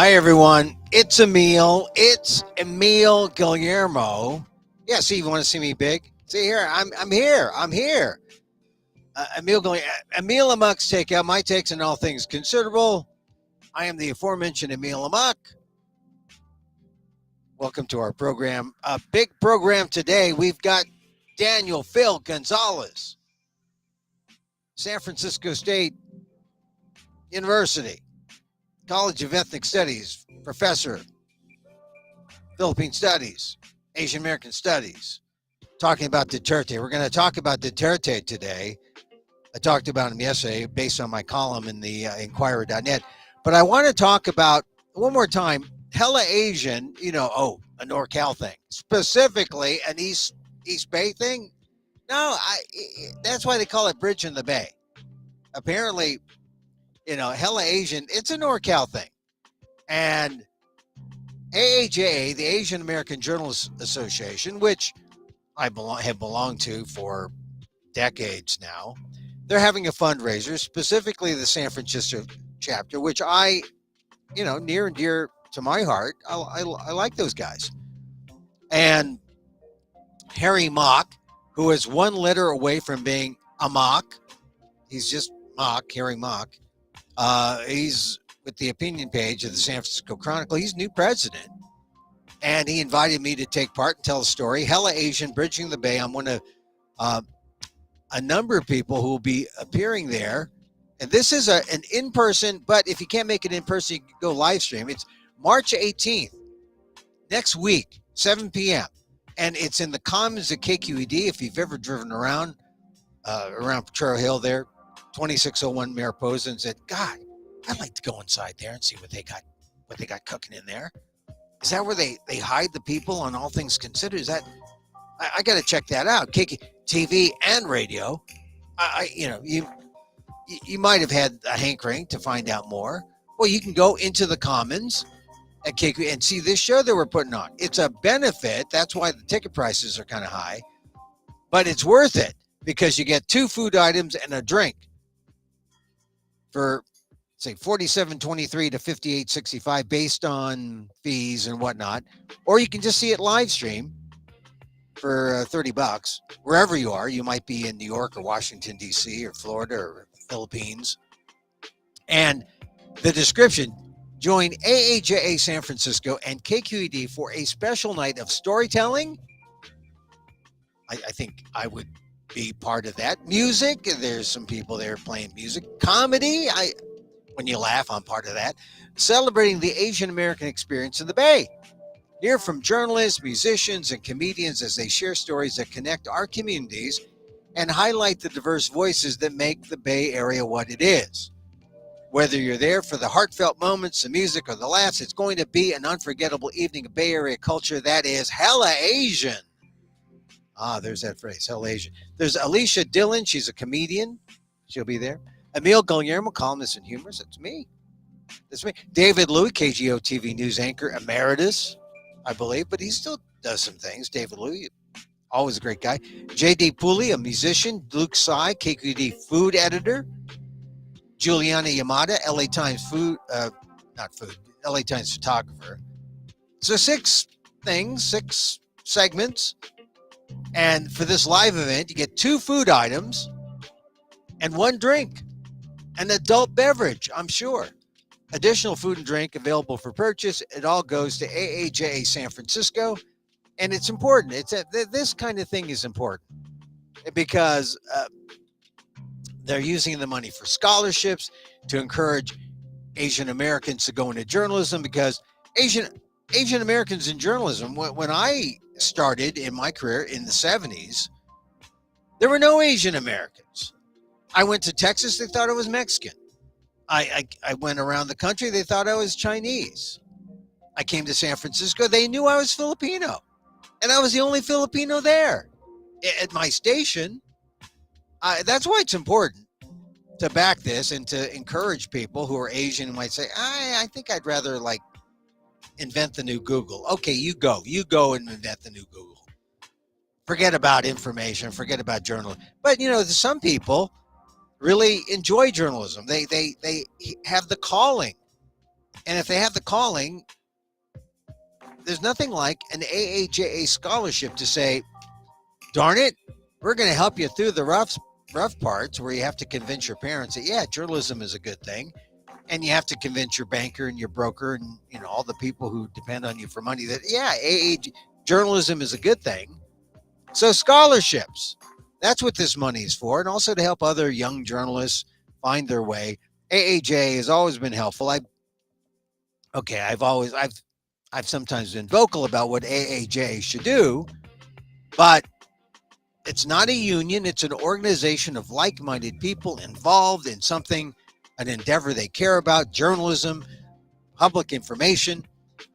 Hi, everyone. It's Emil. It's Emil Guillermo. Yeah, see, you want to see me big? See here, I'm here. I'm here. Emil Amok's Takeout, my takes on all things considerable. I am the aforementioned Emil Amok. Welcome to our program. A big program today. We've got Daniel Phil Gonzalez, San Francisco State University, College of Ethnic Studies, professor, Philippine Studies, Asian American Studies, talking about Duterte. We're going to talk about Duterte today. I talked about him yesterday based on my column in the Inquirer.net. But I want to talk about, one more time, hella Asian, a NorCal thing. Specifically, an East Bay thing. No, that's why they call it Bridge in the Bay. Apparently, hella Asian, it's a NorCal thing. And AAJA, the Asian American Journalists Association, which I have belonged to for decades now, they're having a fundraiser, specifically the San Francisco chapter, which I, near and dear to my heart. I like those guys. And Harry Mock, who is one letter away from being Amok, he's just Mock, Harry Mock. He's with the opinion page of the San Francisco Chronicle. He's new president. And he invited me to take part and tell a story. Hella Asian, Bridging the Bay. I'm one of a number of people who will be appearing there. And this is an in-person, but if you can't make it in person, you can go live stream. It's March 18th, next week, 7 p.m. And it's in the Commons at KQED. If you've ever driven around Potrero Hill there, 2601 Mariposa, and said, God, I'd like to go inside there and see what they got cooking in there. Is that where they hide the people on All Things Considered? Is that I got to check that out. TV and radio. You might have had a hankering to find out more. Well, you can go into the Commons at KQ and see this show that we're putting on. It's a benefit. That's why the ticket prices are kind of high, but it's worth it because you get 2 food items and a drink for, say, $47.23 to $58.65 based on fees and whatnot. Or you can just see it live stream for $30 wherever you are. You might be in New York or Washington, D.C. or Florida or Philippines. And the description, join AAJA San Francisco and KQED for a special night of storytelling. I think I would be part of that. Music, there's some people there playing music. Comedy, when you laugh, I'm part of that. Celebrating the Asian American experience in the Bay. Hear from journalists, musicians, and comedians as they share stories that connect our communities and highlight the diverse voices that make the Bay Area what it is. Whether you're there for the heartfelt moments, the music, or the laughs, it's going to be an unforgettable evening of Bay Area culture that is hella Asian. There's that phrase, hella Asian. There's Alicia Dillon. She's a comedian. She'll be there. Emil Guillermo, columnist and humorist. That's me. David Louie, KGO TV news anchor emeritus, I believe, but he still does some things. David Louie, always a great guy. J.D. Pooley, a musician. Luke Tsai, KQED food editor. Juliana Yamada, LA Times LA Times photographer. So 6 segments. And for this live event, you get 2 food items and 1 drink, an adult beverage, I'm sure. Additional food and drink available for purchase. It all goes to AAJA San Francisco, and it's important. This kind of thing is important because they're using the money for scholarships to encourage Asian Americans to go into journalism, because Asian Americans in journalism, when I started in my career in the 70s, there were no Asian Americans. I went to Texas, they thought I was Mexican. I went around the country, they thought I was Chinese. I came to San Francisco, they knew I was Filipino. And I was the only Filipino there at my station. That's why it's important to back this and to encourage people who are Asian and might say, I think I'd rather invent the new Google. Okay, you go and invent the new Google. Forget about information, forget about journalism. But some people really enjoy journalism. They have the calling And if they have the calling, there's nothing like an AAJA scholarship to say, darn it, we're going to help you through the rough parts where you have to convince your parents that, yeah, journalism is a good thing. And you have to convince your banker and your broker and, all the people who depend on you for money that, yeah, journalism is a good thing. So scholarships, that's what this money is for. And also to help other young journalists find their way. AAJ has always been helpful. I've sometimes been vocal about what AAJ should do, but it's not a union. It's an organization of like-minded people involved in something, an endeavor they care about, journalism, public information.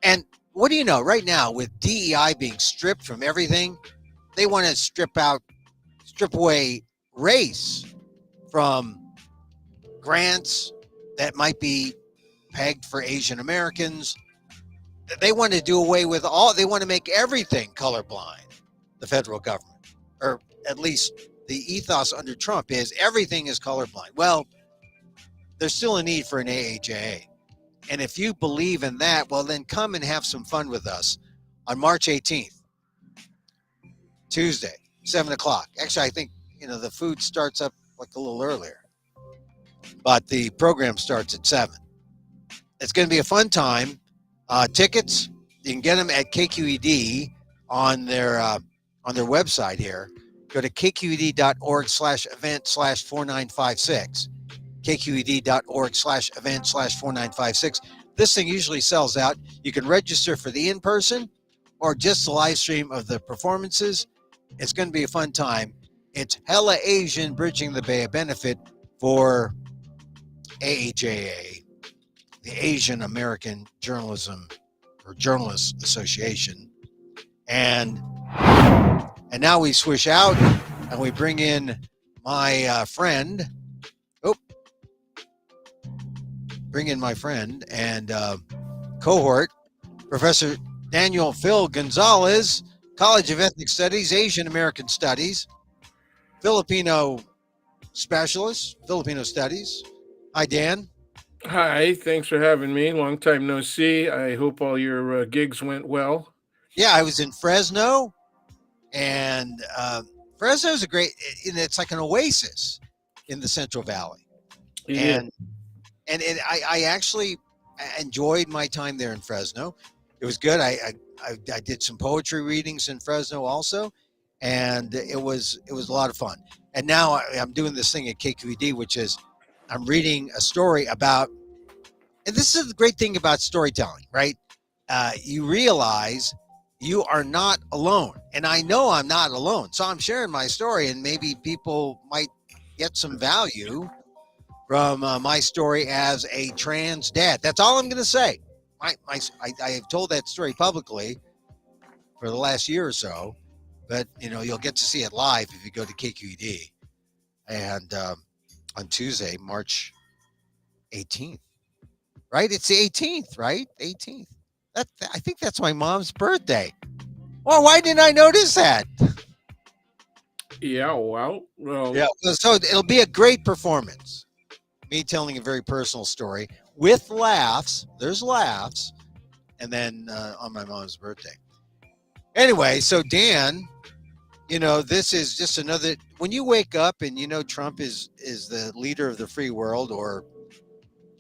And what do you know? Right now, with DEI being stripped from everything, they want to strip away race from grants that might be pegged for Asian Americans. They want to do away with they want to make everything colorblind, the federal government, or at least the ethos under Trump is everything is colorblind. Well, there's still a need for an AAJA. And if you believe in that, well, then come and have some fun with us on March 18th, Tuesday, 7 o'clock. Actually, I think, the food starts up like a little earlier, but the program starts at 7. It's going to be a fun time. Tickets, you can get them at KQED on their website here. Go to kqed.org/event/4956. kqed.org/event/4956. This thing usually sells out. You can register for the in-person or just the live stream of the performances. It's going to be a fun time. It's Hella Asian Bridging the Bay, a benefit for AAJA, the Asian American Journalism or Journalists Association. And now we swish out and we bring in my friend. Bring in my friend and cohort, Professor Daniel Phil Gonzalez, College of Ethnic Studies, Asian American Studies, Filipino specialist, Filipino Studies. Hi, Dan. Hi, thanks for having me. Long time no see. I hope all your gigs went well. Yeah, I was in Fresno, and Fresno is it's like an oasis in the Central Valley. Yeah. I actually enjoyed my time there in Fresno. It was good. I did some poetry readings in Fresno also, and it was a lot of fun. And now I'm doing this thing at KQED, which is I'm reading a story about, and this is the great thing about storytelling, right? You realize you are not alone, and I know I'm not alone. So I'm sharing my story, and maybe people might get some value from my story as a trans dad. That's all I'm going to say. I have told that story publicly for the last year or so, but you'll get to see it live if you go to KQED and on Tuesday, March 18th. Right? It's the 18th, right? 18th. I think that's my mom's birthday. Well, why didn't I notice that? Yeah, well. Yeah. So it'll be a great performance. Me telling a very personal story with laughs. There's laughs. And then on my mom's birthday. Anyway, so Dan, this is just another, when you wake up and Trump is the leader of the free world or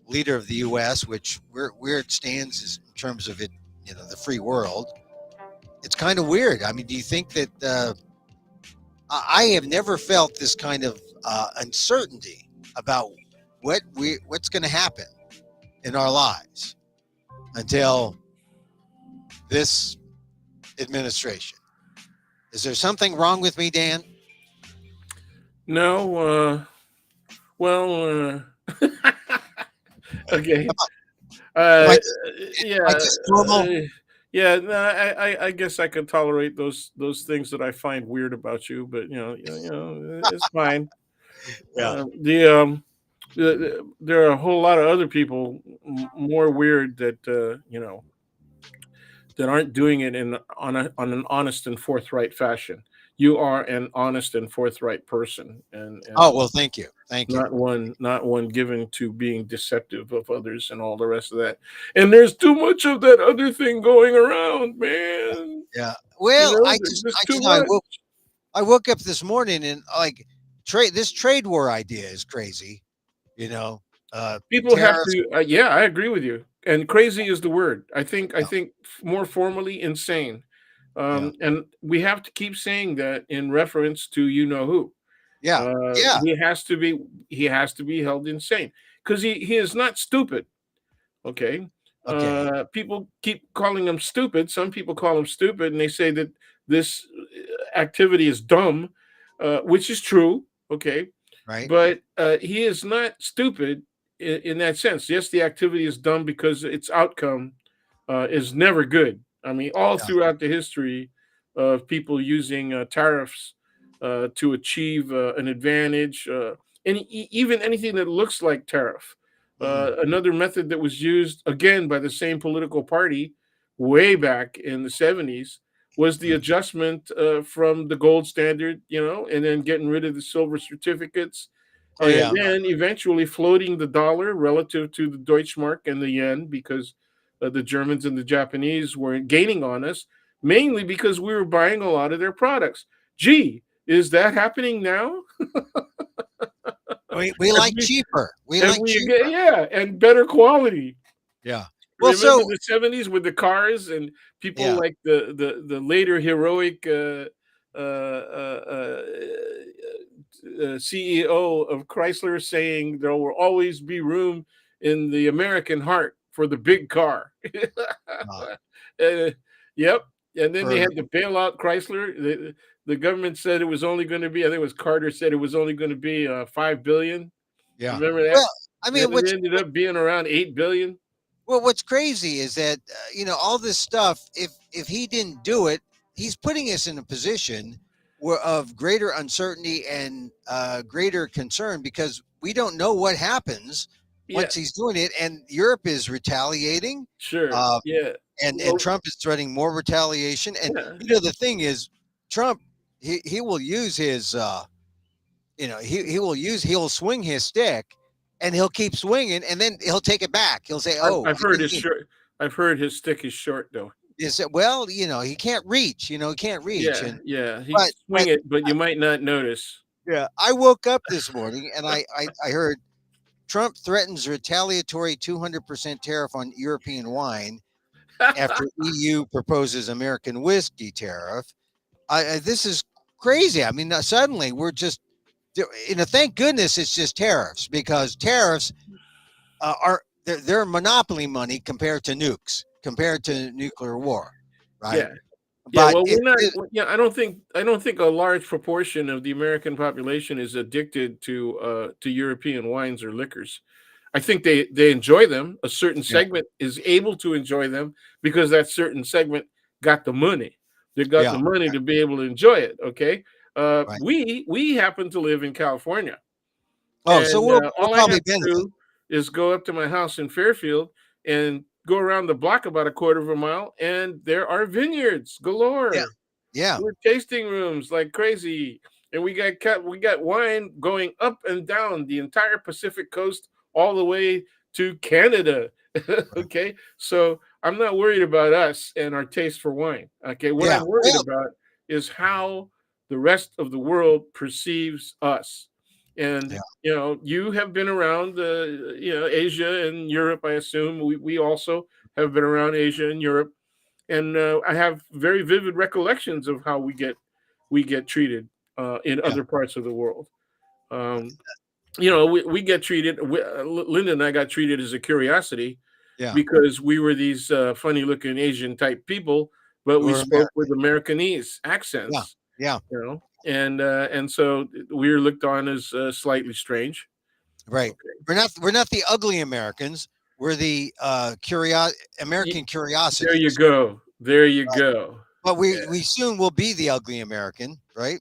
leader of the U.S., which where it stands is in terms of it, the free world. It's kind of weird. I mean, do you think that I have never felt this kind of uncertainty about what's going to happen in our lives until this administration? Is there something wrong with me, Dan? No. Well. Okay. Am I, Yeah. am I just normal? Yeah. No, I guess I can tolerate those things that I find weird about you, but it's fine. Yeah. There are a whole lot of other people more weird that that aren't doing it on an honest and forthright fashion. You are an honest and forthright person, and Oh, well, thank you. Thank you. not one given to being deceptive of others and all the rest of that. And there's too much of that other thing going around, man. Yeah. You Well, know, there's just too much. I woke up this morning and like this trade war idea is crazy. You know, uh, People have tariffs. to. Yeah, I agree with you. And crazy is the word. I think more formally insane. Yeah. And we have to keep saying that in reference to you know who. Yeah. Yeah. He has to be held insane because he is not stupid. Okay. Okay. People keep calling him stupid. Some people call him stupid, and they say that this activity is dumb, which is true. Okay, Right. but he is not stupid in that sense. Yes, the activity is dumb because its outcome is never good. I mean, all Yeah. throughout the history of people using tariffs to achieve an advantage, and even anything that looks like tariff. Hmm. Another method that was used again by the same political party way back in the 70s was the adjustment from the gold standard, and then getting rid of the silver certificates, Oh and yeah. then eventually floating the dollar relative to the Deutschmark and the yen because the Germans and the Japanese were gaining on us, mainly because we were buying a lot of their products. Gee, is that happening now? We Have like we, cheaper. We have like we cheaper. yeah, and better quality. Yeah. Well, Remember so the 70s with the cars and people yeah. like the later heroic uh, uh, CEO of Chrysler saying there will always be room in the American heart for the big car. Uh, Uh, yep. And then they for had to bail out Chrysler. The government said it was only going to be, I think it was Carter said it was only going to be 5 billion. yeah. Remember that? Well, I And mean, it ended up being around 8 billion. what's crazy is that all this stuff. If he didn't do it, he's putting us in a position where of greater uncertainty and greater concern because we don't know what happens Yeah, once he's doing it, and Europe is retaliating, sure. uh, Yeah. and Well, Trump is threatening more retaliation. And yeah. the thing is, Trump he will use his he'll swing his stick and he'll keep swinging and then he'll take it back. He'll say, I've, "Oh, I've I heard didn't his mean." short. I've heard his stick is short though. He said, "Well, he can't reach. He can't reach." Yeah, And yeah. He can but swing it, but you might not notice. yeah, I woke up this morning and I heard Trump threatens retaliatory 200% tariff on European wine after EU proposes American whiskey tariff. This is crazy. I mean, suddenly we're just, thank goodness it's just tariffs because tariffs are they're monopoly money compared to nukes, compared to nuclear war, right? Yeah. Yeah, But well, if we're not. Yeah, I don't think a large proportion of the American population is addicted to European wines or liquors. I think they enjoy them. A certain yeah, segment is able to enjoy them because that certain segment got the money. They got yeah, the money to be able to enjoy it. Okay, right. we happen to live in California, Oh, so and we'll all I probably have to benefit. do is go up to my house in Fairfield and go around the block about a quarter of a mile, and there are vineyards Yeah, galore. yeah, We're tasting rooms like crazy, and we got wine going up and down the entire Pacific coast, all the way to Canada. right. Okay, so I'm not worried about us and our taste for wine. Okay, what Yeah. I'm worried Well, about is how the rest of the world perceives us. And yeah, you have been around, Asia and Europe. I assume we also have been around Asia and Europe, and I have very vivid recollections of how we get treated in yeah, other parts of the world. Um, we get treated. Linda and I got treated as a curiosity yeah. because we were these funny-looking Asian type people, but we We're spoke American. with Americanese Yeah, accents. yeah. And so we were looked on as slightly strange. Right. Okay. We're not the ugly Americans. We're the Y- American There you curiosities. go. There you go. But Yeah. we soon will be the ugly American, right?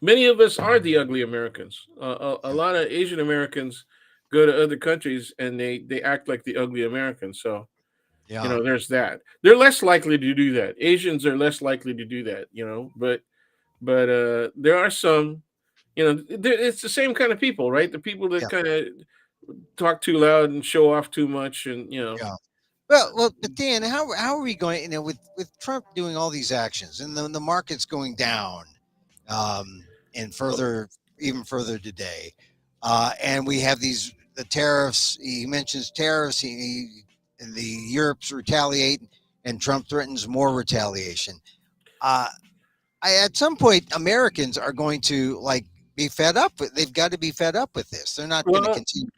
Many of us are the ugly Americans. A Yeah. lot of Asian Americans go to other countries and they act like the ugly Americans. So Yeah. There's that. They're less likely to do that. Asians are less likely to do that. But there are some. It's the same kind of people, right? The people that Yeah. kind of talk too loud and show off too much, and. Yeah. Well, but Dan, how are we going? With Trump doing all these actions and the market's going down, and further, even further today, and we have the tariffs. He mentions tariffs. The Europe's retaliate, and Trump threatens more retaliation. Uh, at some point, Americans are going to be fed up. They've got to be fed up with this. They're not going to Well, continue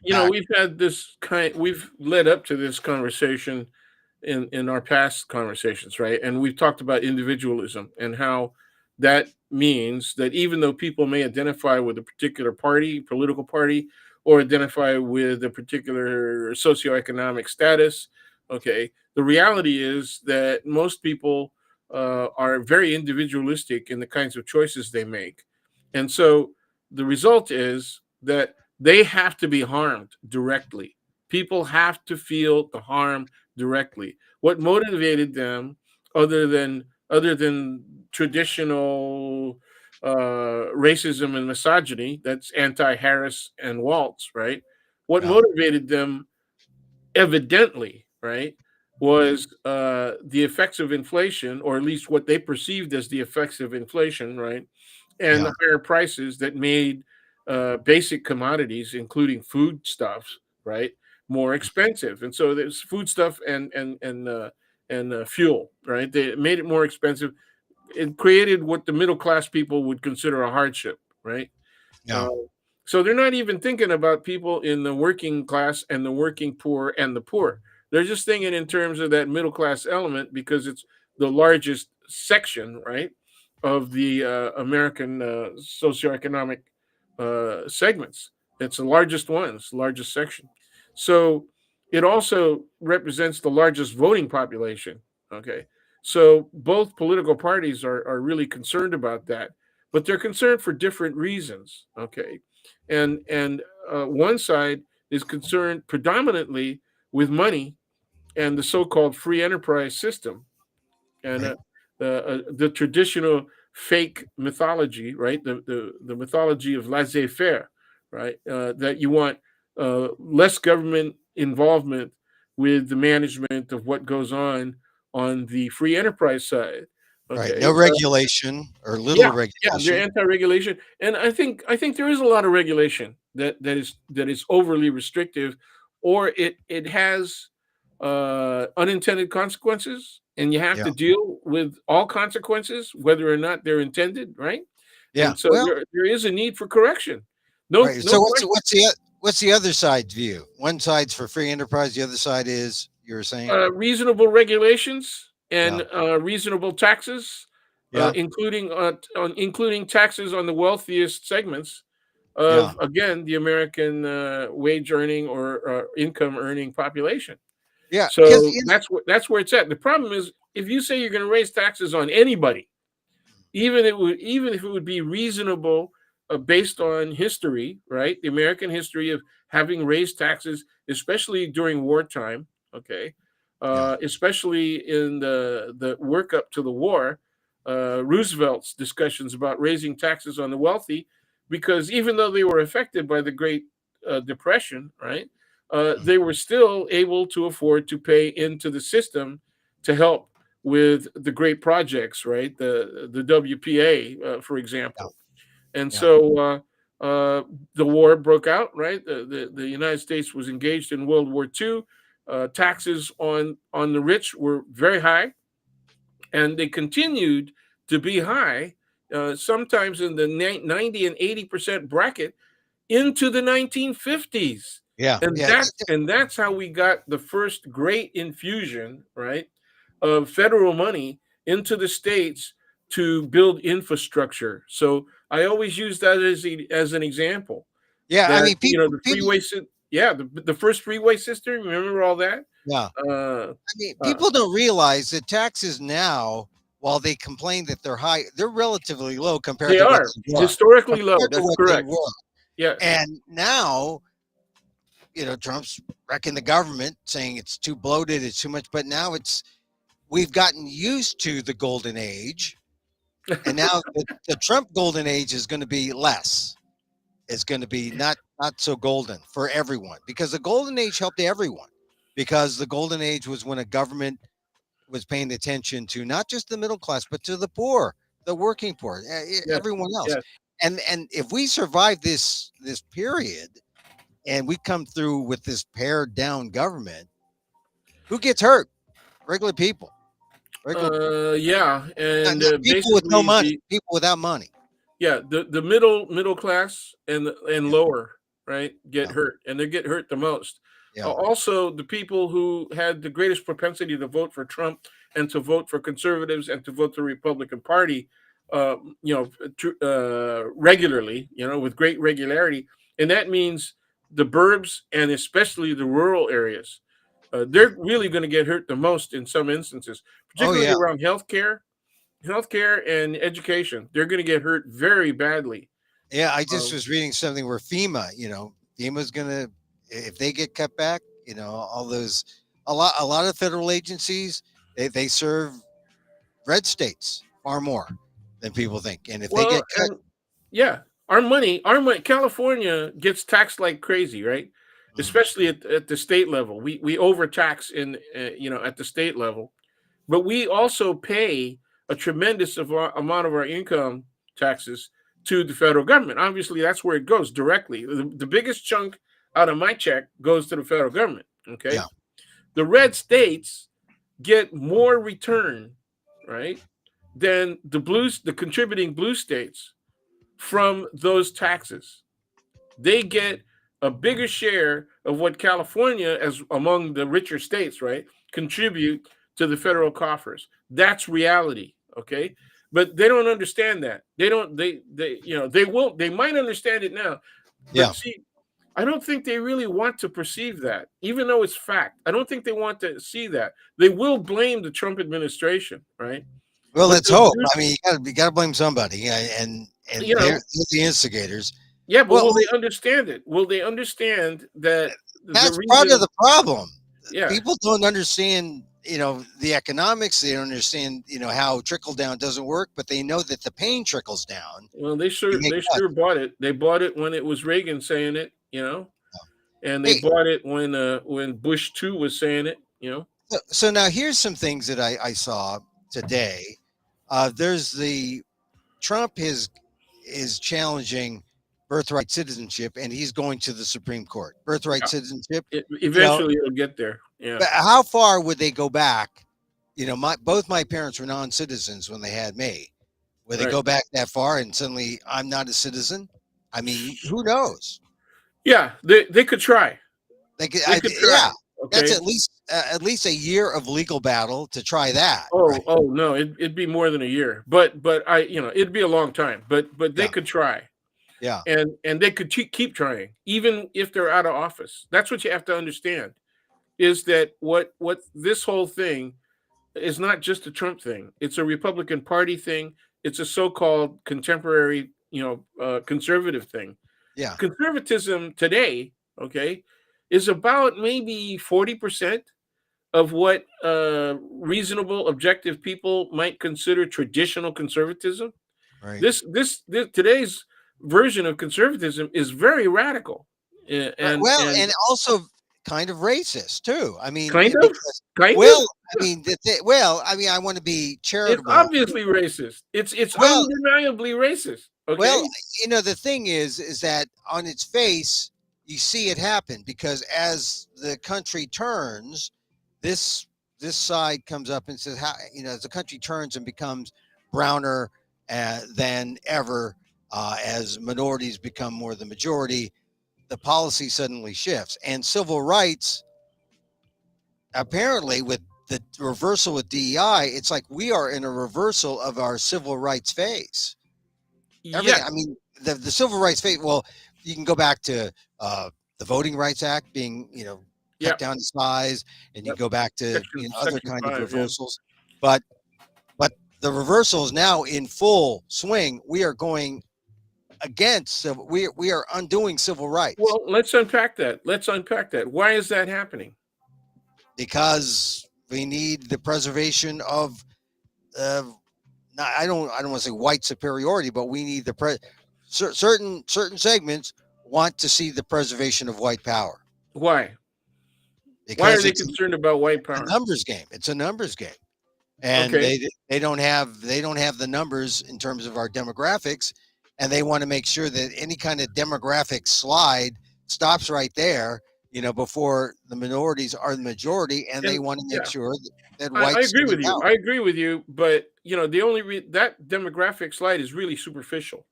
back. we've led up to this conversation in our past conversations, right? And we've talked about individualism and how that means that even though people may identify with a particular party, political party, or identify with a particular socioeconomic status, okay, the reality is that most people are very individualistic in the kinds of choices they make. And so the result is that they have to be harmed directly. People have to feel the harm directly. What motivated them, other than traditional racism and misogyny, that's anti-Harris and Waltz, right? What Yeah. motivated them, evidently, right, was the effects of inflation, or at least what they perceived as the effects of inflation, right, and Yeah. the higher prices that made basic commodities, including foodstuffs, right, more expensive. And so there's foodstuff and fuel, right? They made it more expensive. It created what the middle class people would consider a hardship, right? Yeah. Uh, so they're not even thinking about people in the working class and the working poor and the poor. They're just thinking in terms of that middle class element because it's the largest section, right, of the American socioeconomic segments. It's the largest one, it's the largest section. So it also represents the largest voting population. Okay. So both political parties are really concerned about that, but they're concerned for different reasons. Okay. And one side is concerned predominantly with money and the so-called free enterprise system, and Right. the traditional fake mythology, right? The mythology of laissez-faire, right? That you want less government involvement with the management of what goes on the free enterprise side. Right. Okay. No regulation or little Yeah, they're regulation. anti-regulation, and I think there is a lot of regulation that is overly restrictive, or it has unintended consequences, and you have Yeah. to deal with all consequences, whether or not they're intended, right? Yeah. And so Well, there is a need for correction. No, right. no So question. what's the other side's view? One side's for free enterprise. The other side is you were saying. Reasonable regulations Yeah. and reasonable taxes, Yeah. including taxes on the wealthiest segments Yeah. of, again, the American wage earning or income earning population. Yeah. Because So that's where it's at. The problem is if you say you're going to raise taxes on anybody, even if it would be reasonable based on history, right? The American history of having raised taxes, especially during wartime, okay, yeah. especially in the work up to the war, Roosevelt's discussions about raising taxes on the wealthy, because even though they were affected by the Great Depression, right, they were still able to afford to pay into the system to help with the great projects, right? The WPA, for Yeah. example. And Yeah. so the war broke out, right? The United States was engaged in World War II. Taxes on the rich were very high, and they continued to be high, sometimes in the 90 and 80% bracket into the 1950s. Yeah. And Yeah. that's how we got the first great infusion, right, of federal money into the states to build infrastructure. So I always use that as an example Yeah. I that mean, people. the freeway yeah, the first freeway system, remember all that? Yeah. Uh, I mean, uh, people don't realize that taxes now, while they complain that they're high, they're relatively low compared they to what are they were. historically low. Compared to That's what they correct. were. Yes. And now Trump's wrecking the government, saying it's too bloated, it's too much. But now we've gotten used to the golden age, and now the Trump golden age is going to be less. It's going to be not so golden for everyone, because the golden age helped everyone, because the golden age was when a government was paying attention to not just the middle class, but to the poor, the working poor, Yes, everyone else. yes. And if we survive this period, and we come through with this pared down government, who gets hurt? Regular people. Yeah, and Not people with no basically money. People without money. the middle class and Yeah. lower, right, get Yeah. hurt, and they get hurt the most. Yeah. Also, the people who had the greatest propensity to vote for Trump and to vote for conservatives and to vote the Republican Party, regularly, with great regularity, and that means the burbs and especially the rural areas. They're really going to get hurt the most in some instances, Oh particularly yeah. around healthcare and education. They're going to get hurt very badly. Yeah. I just Um, was reading something where FEMA's gonna, if they get cut back, all those, a lot of federal agencies, they serve red states far more than people think. And if they well, get cut, and yeah, our money, California gets taxed like crazy, right? mm, Especially at the state level. We overtax at the state level, but we also pay a tremendous amount of our income taxes to the federal government. Obviously, that's where it goes directly. The biggest chunk out of my check goes to the federal government. Okay, yeah, the red states get more return, right, than the contributing blue states from those taxes. They get a bigger share of what California, as among the richer states, right, contribute to the federal coffers. That's reality, okay? But they don't understand that. They don't. They won't. They might understand it now, yeah. but see, I don't think they really want to perceive that, even though it's fact. I don't think they want to see that. They will blame the Trump administration, right? Well, What let's they'll hope. do, I mean, you gotta blame somebody, yeah, and you they're know, the instigators. yeah, but Well, will they understand it? Will they understand that the that's part of reason? the problem. Yeah, People don't understand, the economics. They don't understand, how trickle down doesn't work, but they know that the pain trickles down. well, You get they cut. sure bought it. They bought it when it was Reagan saying it, and they Hey, bought it when Bush 2 was saying it. so now here's some things that I saw today. There's the Trump is challenging birthright citizenship, and he's going to the Supreme Court. Birthright Yeah. citizenship, you know, Eventually it'll get there. Yeah, but how far would they go back? Both my parents were non-citizens when they had me. Would they right. go back that far and suddenly I'm not a citizen? I mean, who knows? Yeah, they could try. They could Yeah, try. that's Okay. at least a year of legal battle to try that, right? Oh no, it'd be more than a year, but it'd be a long time. But they Yeah, could try, yeah, and they could keep trying, even if they're out of office. That's what you have to understand. Is that what this whole thing is not just a Trump thing. It's a Republican Party thing. It's a so-called contemporary, conservative thing. yeah. Conservatism today, okay, is about maybe 40% of what reasonable, objective people might consider traditional conservatism. Right. This today's version of conservatism is very radical, Right. and Well, and also kind of racist too. I mean, kind of, because kind of. well, I mean, I want to be It's charitable. obviously racist. It's Well, undeniably racist. well, Okay. the thing is that on its face, you see it happen, because as the country turns, this this side comes up and says, how, as the country turns and becomes browner than ever, as minorities become more the majority, the policy suddenly shifts. And civil rights, apparently, with the reversal with DEI, it's like we are in a reversal of our civil rights phase. Everything. Yes. I mean, the civil rights phase. Well, you can go back to the Voting Rights Act being, cut Yeah. down to size, and you Yep. go back to other Section kind of 5. Yeah. reversals. But the reversal is now in full swing. We are going against civil. We are undoing civil rights Well, let's unpack that. Let's unpack that. Why is that happening? because we need the preservation of. I don't want to say white superiority, but we need certain segments want to see the preservation of white power Why? Why are because they it's concerned about white a power? numbers game. It's a numbers game, and Okay. they don't have the numbers in terms of our demographics, and they want to make sure that any kind of demographic slide stops right there, before the minorities are the majority, and they And want to make yeah, sure that I whites agree stay in with you. power. I agree with you. But the only that demographic slide is really superficial.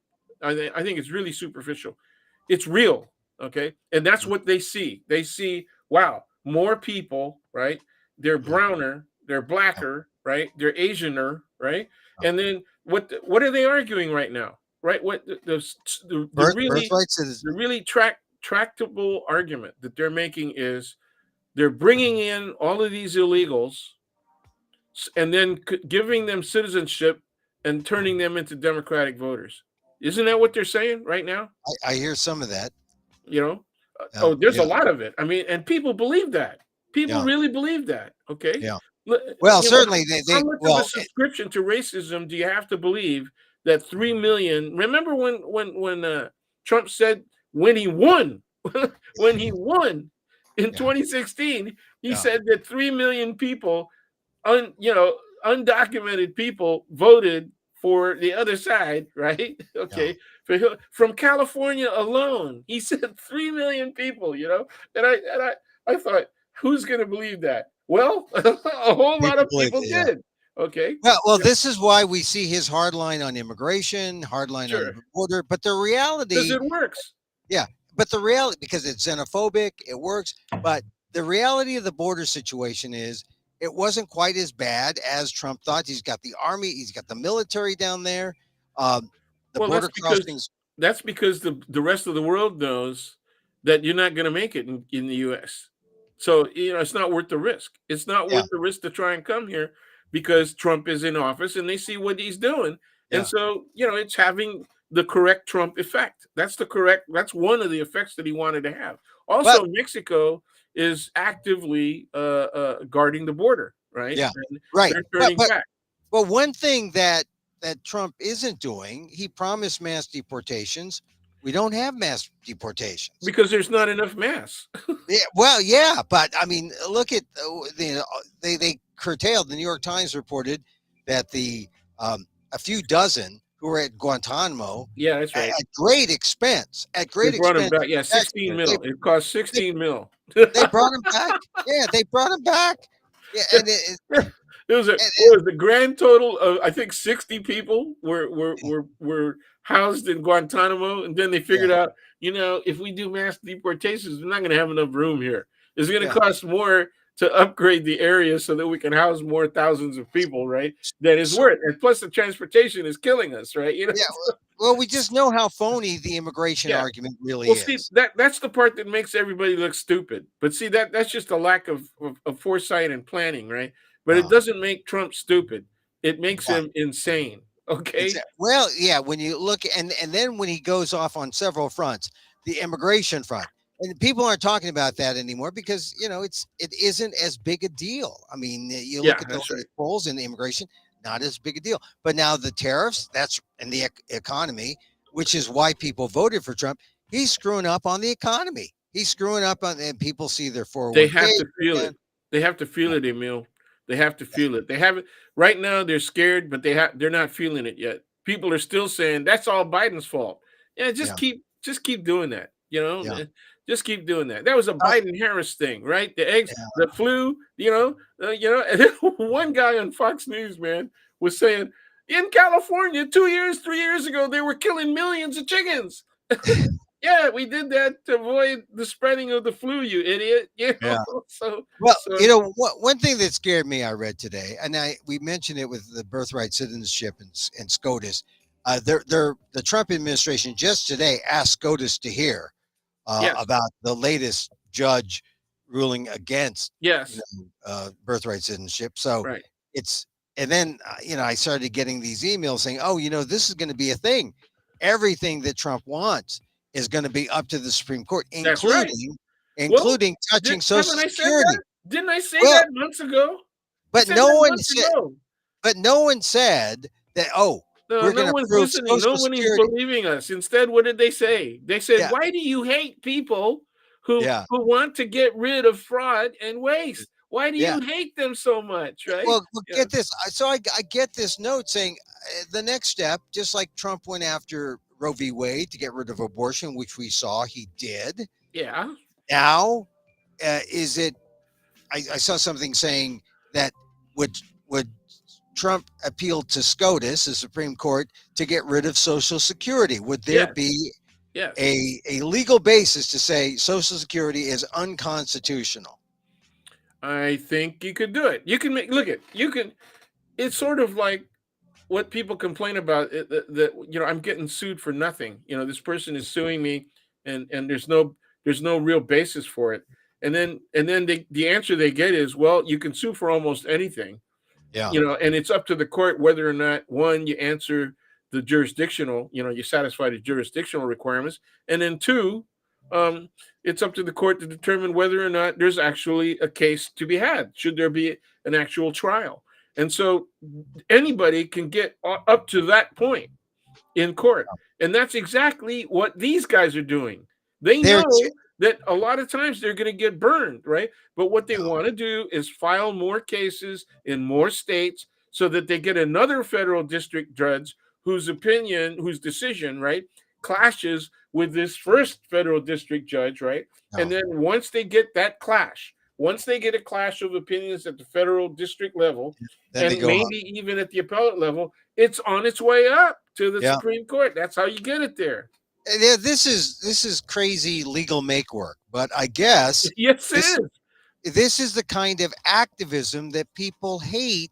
I think it's really superficial. It's real, okay, and that's what they see. They see, wow, more people, right? They're Yeah, browner, they're yeah, blacker, right? They're Asianer, right? yeah. And then what are they arguing right now, right? What the really Birthright citizens. tractable argument that they're making is they're bringing in all of these illegals and then giving them citizenship and turning them into democratic voters. Isn't that what they're saying right now? I hear some of that. You know, oh, there's a Yeah, lot of it. I mean, and people believe that. People yeah, really believe that. Okay, yeah. Well, you know, certainly how they much of a well, subscription to racism do you have to believe that 3 million? Remember when Trump said when he won, when he won in yeah, 2016, he yeah, said that 3 million people, undocumented people, voted for the other side, right? yeah. Okay, from California alone, he said 3 million people. And I thought, who's going to believe that? Well, a whole lot People of believe people it. Yeah. did. Okay, Well, yeah, this is why we see his hard line on immigration, hard line on sure, the border. But the because reality, it works. yeah, but the reality, because it's xenophobic, it works. But the reality of the border situation is it wasn't quite as bad as Trump thought. He's got the army, he's got the military down there. Um, the Well, border crossings, that's because the rest of the world knows that you're not going to make it in the U.S. So it's not worth the risk. It's not yeah, worth the risk to try and come here because Trump is in office and they see what he's doing, and yeah. so it's having the correct Trump effect. That's one of the effects that he wanted to have. But Also, Mexico is actively guarding the border, right? yeah, And right. they're But turning but back but one thing that Trump isn't doing, he promised mass deportations. We don't have mass deportations. because there's not enough mass. Yeah, well, yeah, but I mean, look at they curtailed. The New York Times reported that a few dozen who were at Guantanamo Yeah, that's right. at great expense, They brought him back. to Yeah, the 16 taxpayer. They, mil. It cost they 16 mil. they brought him back. Yeah, they brought him back. Yeah, It was a and what was the grand total of, I think, 60 people were housed in Guantanamo, and then they yeah, figured out, if we do mass deportations, we're not going to have enough room here. It's going yeah. to cost more to upgrade the area so that we can house more thousands of people, right? Than is So, worth. And plus, the transportation is killing us, right? yeah, well, we just know how phony the immigration Yeah. argument really Well, see, is. that's the part that makes everybody look stupid. But see, that's just a lack of foresight and planning, right? But it Uh, doesn't make Trump stupid. It makes why? him insane. Okay. Well, yeah, when you look and then when he goes off on several fronts, the immigration front, and people aren't talking about that anymore because it isn't as big a deal. I mean, you look Yeah, at the that's right. latest polls in the immigration, not as big a deal. But now the tariffs, that's and the economy, which is why people voted for Trump. He's screwing up on the economy. He's screwing up on, and people see their They 401k. have to feel Man, it. They have to feel it, Emil. They have to feel it. They haven't right now. They're scared, but they're not feeling it yet. People are still saying that's all Biden's fault. Yeah, yeah, just keep doing that. yeah, Just keep doing that. That was a uh, Biden Harris thing, right? The eggs, yeah. the flu. And then one guy on Fox News, man, was saying in California 2 years, 3 years ago, they were killing millions of chickens. Yeah, we did that to avoid the spreading of the flu, you idiot. Yeah. So Well, so one thing that scared me, I read today, and we mentioned it with the birthright citizenship and SCOTUS. The Trump administration just today asked SCOTUS to hear yes, about the latest judge ruling against yes, birthright citizenship. So right. it's and then I started getting these emails saying, oh, this is going to be a thing, everything that Trump wants is going to be up to the Supreme Court, That's right. including Well, touching Social haven't I said Security. that? Didn't I say Well, that months ago? I but said no that one months said, ago. that, oh, No, we're no going to one's prove listening. Social No one is Security. believing us. Instead, what did they say? They said, Yeah, "Why do you hate people who yeah, want to get rid of fraud and waste? Why do yeah. you hate them so much?" Right? Well, Yeah. get this. So I get this note saying the next step, just like Trump went after Roe v. Wade to get rid of abortion, which we saw he did. Yeah. Now, is it? I saw something saying that would would Trump appeal to SCOTUS, the Supreme Court, to get rid of Social Security? Would there Yes. be Yes. a legal basis to say Social Security is unconstitutional? I think you could do it. You can make look at you can. It's sort of like what people complain about that I'm getting sued for nothing. This person is suing me, and there's no real basis for it. And then the answer they get is, well, you can sue for almost anything. Yeah. And it's up to the court whether or not, one, you answer the jurisdictional, you satisfy the jurisdictional requirements, and then two, um, it's up to the court to determine whether or not there's actually a case to be had. Should there be an actual trial? And so anybody can get up to that point in court. And that's exactly what these guys are doing. They They're know that a lot of times they're going to get burned, right? But what they yeah, want to do is file more cases in more states so that they get another federal district judge whose decision, right, clashes with this first federal district judge, right? no. And then once they get that clash, once they get a clash of opinions at the federal district level, Then they and go home. maybe even at the appellate level, it's on its way up to the Yeah. Supreme Court. That's how you get it there. This is crazy legal make work, but I guess Yes, it this is. this is the kind of activism that people hate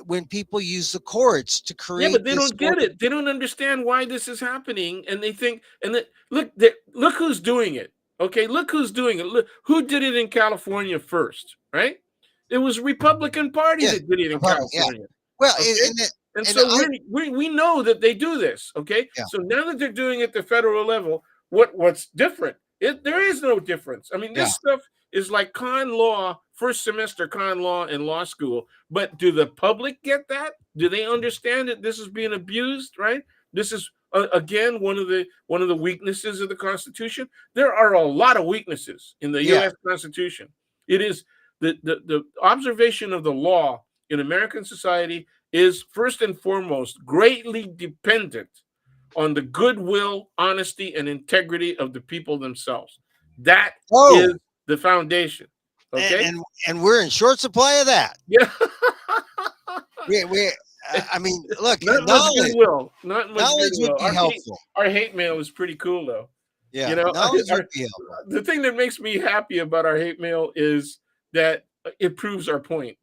when people use the courts to Yeah, create but they this don't sort get of it. They don't understand why this is happening, and they think, and that look who's doing it. Okay, look who's doing it. Look who did it in California first, right? It was Republican Party yeah, that did it in Republican, yeah. California. Well, Okay, and so I we know that they do this. Okay, yeah, so now that they're doing it at the federal level, what's different? There is no difference. I mean, yeah, this stuff is like con law, first semester con law in law school. But do the public get that? Do they understand that this is being abused? Right? This is again one of the weaknesses of the Constitution. There are a lot of weaknesses in the yeah. U.S. Constitution. It is the observation of the law in American society is first and foremost greatly dependent on the goodwill, honesty, and integrity of the people themselves. That Oh, is the foundation. and Okay? and, and we're in short supply of that. Yeah. We I mean, look, Not much knowledge goodwill. Not much would goodwill. be helpful. Our hate mail is pretty cool though. Yeah, knowledge would be helpful. The thing that makes me happy about our hate mail is that it proves our point.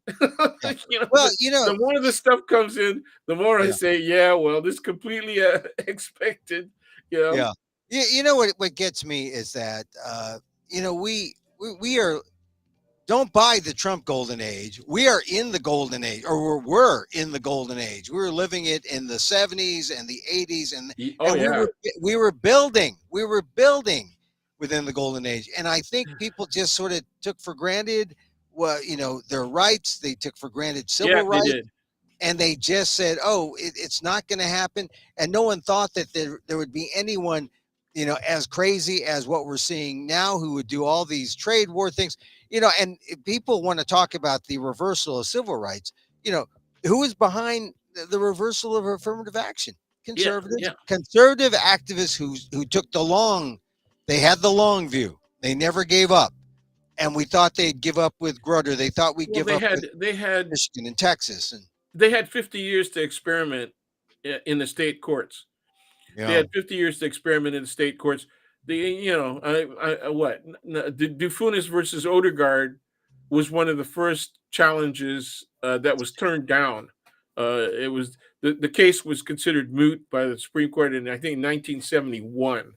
Yeah. Well, The more the stuff comes in, the more I yeah, say, yeah, well, this completely expected. You know, yeah. You know what gets me is that we are don't buy the Trump golden age. We are in the golden age, or we're in the golden age. We were living it in the 70s and the 80s, and Oh we yeah, were building within the golden age. And I think people just sort of took for granted their rights. They took for granted yeah, civil they rights, did. and they just said, "Oh, it's not going to happen." And no one thought that there would be anyone, as crazy as what we're seeing now, who would do all these trade war things. And if people want to talk about the reversal of civil rights, who is behind the reversal of affirmative action? Yeah, Conservatives, yeah. conservative activists who took they had the long view. They never gave up. And we thought they'd give up with Grutter. They thought we'd Well, give they up with had they had Michigan and Texas. And they had 50 years to experiment in the state courts. They yeah, had 50 years to experiment in the state courts. Dufunis versus Odegaard was one of the first challenges that was turned down. It was the case was considered moot by the Supreme Court in, I think, 1971.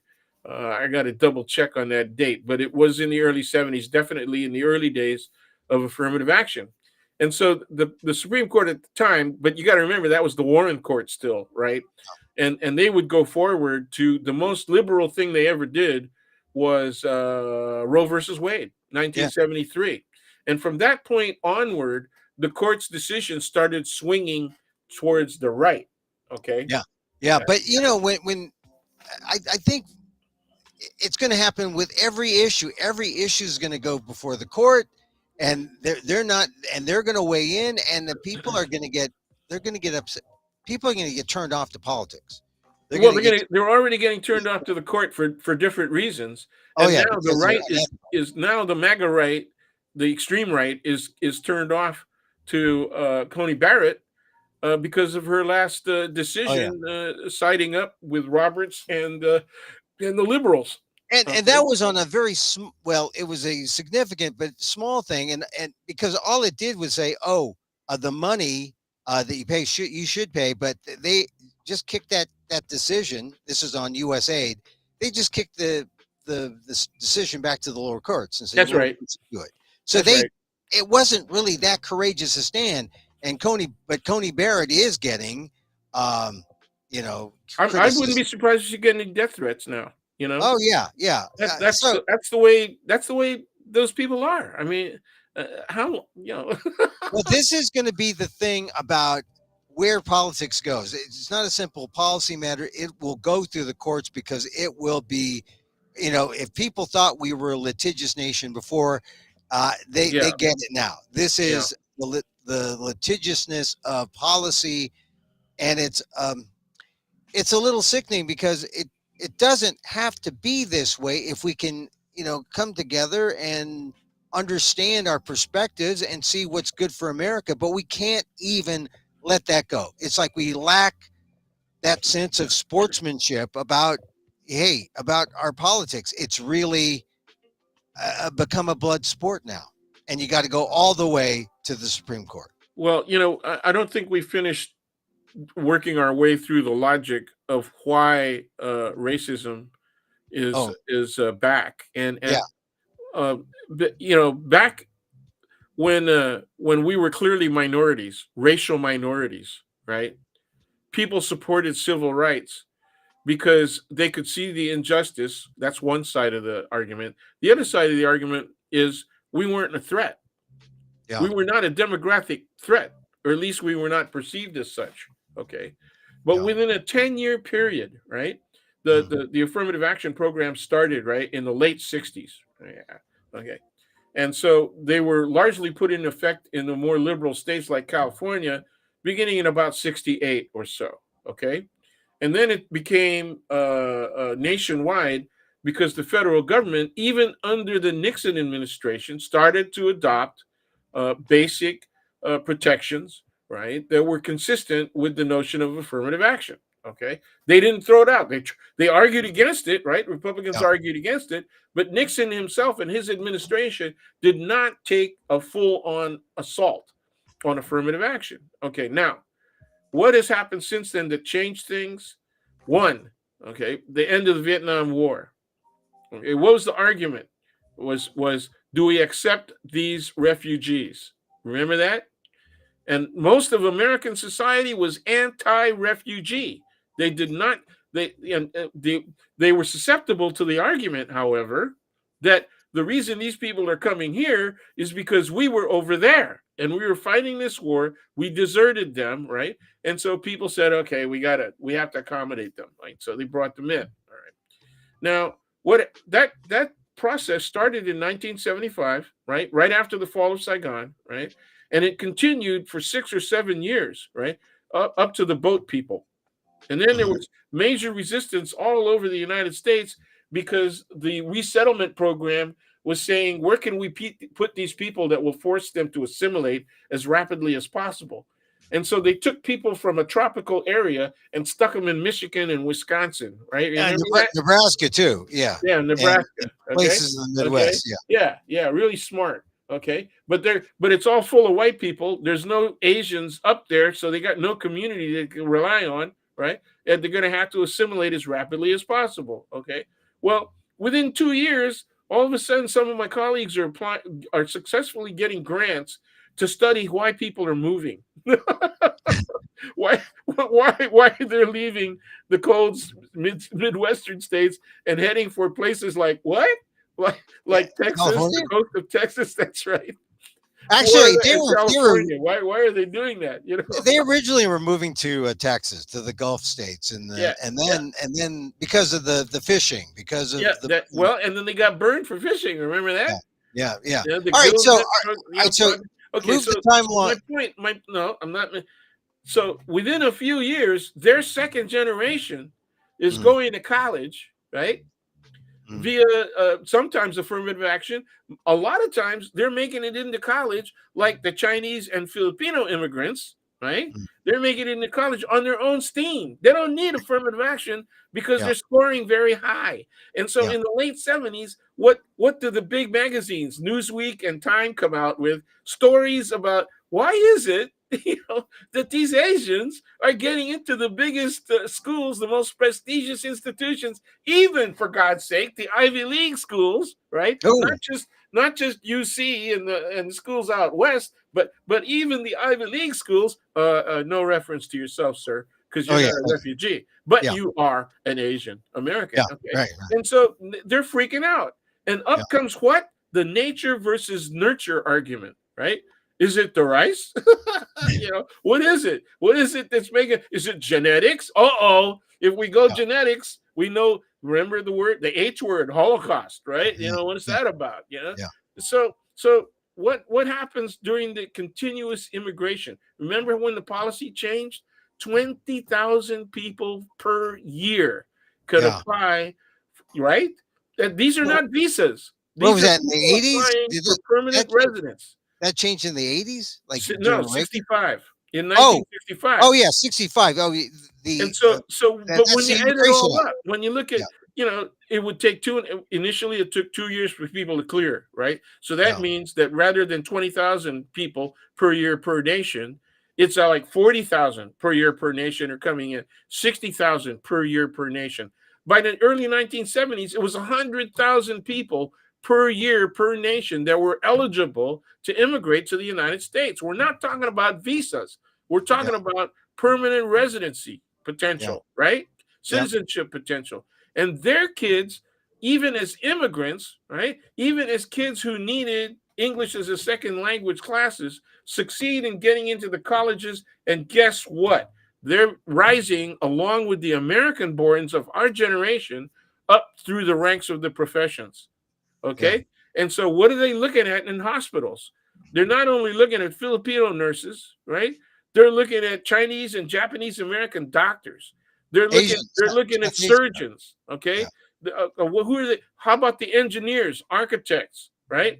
I got to double check on that date, but it was in the early 70s, definitely in the early days of affirmative action. And so the Supreme Court at the time, but you got to remember that was the Warren Court still, right? And they would go forward to the most liberal thing they ever did was Roe versus Wade, Yeah. 1973. And from that point onward, the court's decision started swinging towards the right. Okay. Yeah. Yeah. But you know, when I think it's going to happen with every issue. Every issue is going to go before the court, and they're not, and they're going to weigh in, and the people are going to get, they're going to get upset. People are going to get turned off to politics. They're Well, going to get, they're already getting turned off to the court for different reasons, oh and yeah, now the because they're right is now the MAGA right, the extreme right is turned off to Coney Barrett because of her last oh yeah. decision siding up with Roberts and the liberals. And Okay, that was on a very well, it was a significant but small thing, and because all it did was say, oh, the money that you pay you should pay, but they just kicked that decision. This is on U.S. aid. They just kicked the decision back to the lower courts and say, that's well, right. we should do it. So That's right. it wasn't really that courageous a stand, and Coney Barrett is getting, um, you know, I wouldn't be criticism. surprised if she get any death threats now. You know, Oh yeah, yeah. So that's the way those people are. I mean, how you know? well, this is going to be the thing about where politics goes. It's not a simple policy matter. It will go through the courts because it will be, you know, if people thought we were a litigious nation before, they Yeah, get it now. This yeah. is the litigiousness of policy, and it's a little sickening because it doesn't have to be this way if we can, you know, come together and understand our perspectives and see what's good for America, but we can't even let that go. It's like we lack that sense of sportsmanship about, hey, about our politics. It's really become a blood sport now, and you got to go all the way to the Supreme Court. Well, I don't think we finished working our way through the logic of why racism is Oh back, and yeah, uh, back when we were clearly minorities, racial minorities, right? People supported civil rights because they could see the injustice. That's one side of the argument. The other side of the argument is we weren't a threat. yeah, We were not a demographic threat, or at least we were not perceived as such. Okay. But yeah. within a 10-year period, right? Mhm. The affirmative action program started right in the late 60s. Yeah. Okay. And so they were largely put in effect in the more liberal states like California beginning in about 68 or so. Okay. And then it became nationwide because the federal government, even under the Nixon administration, started to adopt basic protections, right, that were consistent with the notion of affirmative action. Okay, they didn't throw it out. They argued against it, right? Republicans Yeah. argued against it, but Nixon himself and his administration did not take a full-on assault on affirmative action. Okay, now what has happened since then that changed things? One, okay, the end of the Vietnam War. Okay, what was the argument? Was do we accept these refugees? Remember that? And most of American society was anti-refugee. They did not. They were susceptible to the argument, however, that the reason these people are coming here is because we were over there and we were fighting this war. We deserted them, right? And so people said, okay, we have to accommodate them, right? So they brought them in. All right. Now, what that process started in 1975, right? Right after the fall of Saigon, right? And it continued for 6 or 7 years, right? Up to the boat people. And then there Mhm. was major resistance all over the United States because the resettlement program was saying, where can we put these people that will force them to assimilate as rapidly as possible? And so they took people from a tropical area and stuck them in Michigan and Wisconsin, right? You And remember that? Nebraska too. Yeah, Yeah, and Nebraska. Okay. places in the Okay. Midwest. Yeah. Yeah, yeah, really smart. Okay. But it's all full of white people. There's no Asians up there, so they got no community they can rely on, right? And they're gonna have to assimilate as rapidly as possible. Okay. Well, within 2 years, all of a sudden some of my colleagues are successfully getting grants to study why people are moving. why they're leaving the cold midwestern states and heading for places like what? Like Texas, the California. coast of Texas. That's right. Actually, Florida and California. Why are they doing that? they originally were moving to Texas, to the Gulf states, Yeah, and yeah, then because of the fishing, because of yeah. That well, and then they got burned for fishing. Remember yeah, that? yeah. Yeah, the All right, gills so that so okay. move So the my timeline. point, my no, I'm not. So within a few years, their second generation is Mm, going to college, right? mm, Via sometimes affirmative action. A lot of times they're making it into college, like the Chinese and Filipino immigrants, right? mm. They're making it into college on their own steam. They don't need affirmative action because Yeah, they're scoring very high. And so yeah. in the late 70s, what do the big magazines, Newsweek and Time, come out with? Stories about why is it that these Asians are getting into the biggest schools, the most prestigious institutions, even for God's sake, the Ivy League schools, right? Oh, Not just UC and schools out west, but even the Ivy League schools. No reference to yourself, sir, because oh you're yeah, not a refugee, but yeah, you are an Asian American. yeah. Okay, Right, and so they're freaking out, and yeah. up comes what? The nature versus nurture argument, right? Is it the rice? What is it? What is it that's making? Is it genetics? Oh, if we go Yeah, genetics, we know. Remember the H word, Holocaust, right? yeah, What is yeah, that about? yeah, So what happens during the continuous immigration? Remember when the policy changed? 20,000 people per year could yeah. apply, right? And these are Well, not visas. what These was are that in the people 80s? applying Did for that permanent residence. that changed in the 80s, like No, during Reagan? 65 in Oh, 1965. oh yeah, 65. Oh, And the but that's when the you add it Immigration all Act. up, when you look Yeah, at, it would take initially it took 2 years for people to clear, right? So that yeah, means that rather than 20,000 people per year per nation, it's like 40,000 per year per nation are coming in, 60,000 per year per nation. By the early 1970s, it was 100,000 people per year per nation that were eligible to immigrate to the United States. We're not talking about visas. We're yeah, talking about permanent residency yeah, potential, right? yeah. Citizenship potential. And their kids, even as immigrants, right? Even as kids who needed English as a second language classes, succeed in getting into the colleges. And guess what? They're rising along with the American borns of our generation up through the ranks of the professions. Yeah. Okay. And so what are they looking at in hospitals? They're not only looking at Filipino nurses, right? They're looking at Chinese and Japanese American doctors. They're looking Asians, they're looking at Japanese. surgeons, Yeah, okay? Who are they? How about the engineers, architects, right?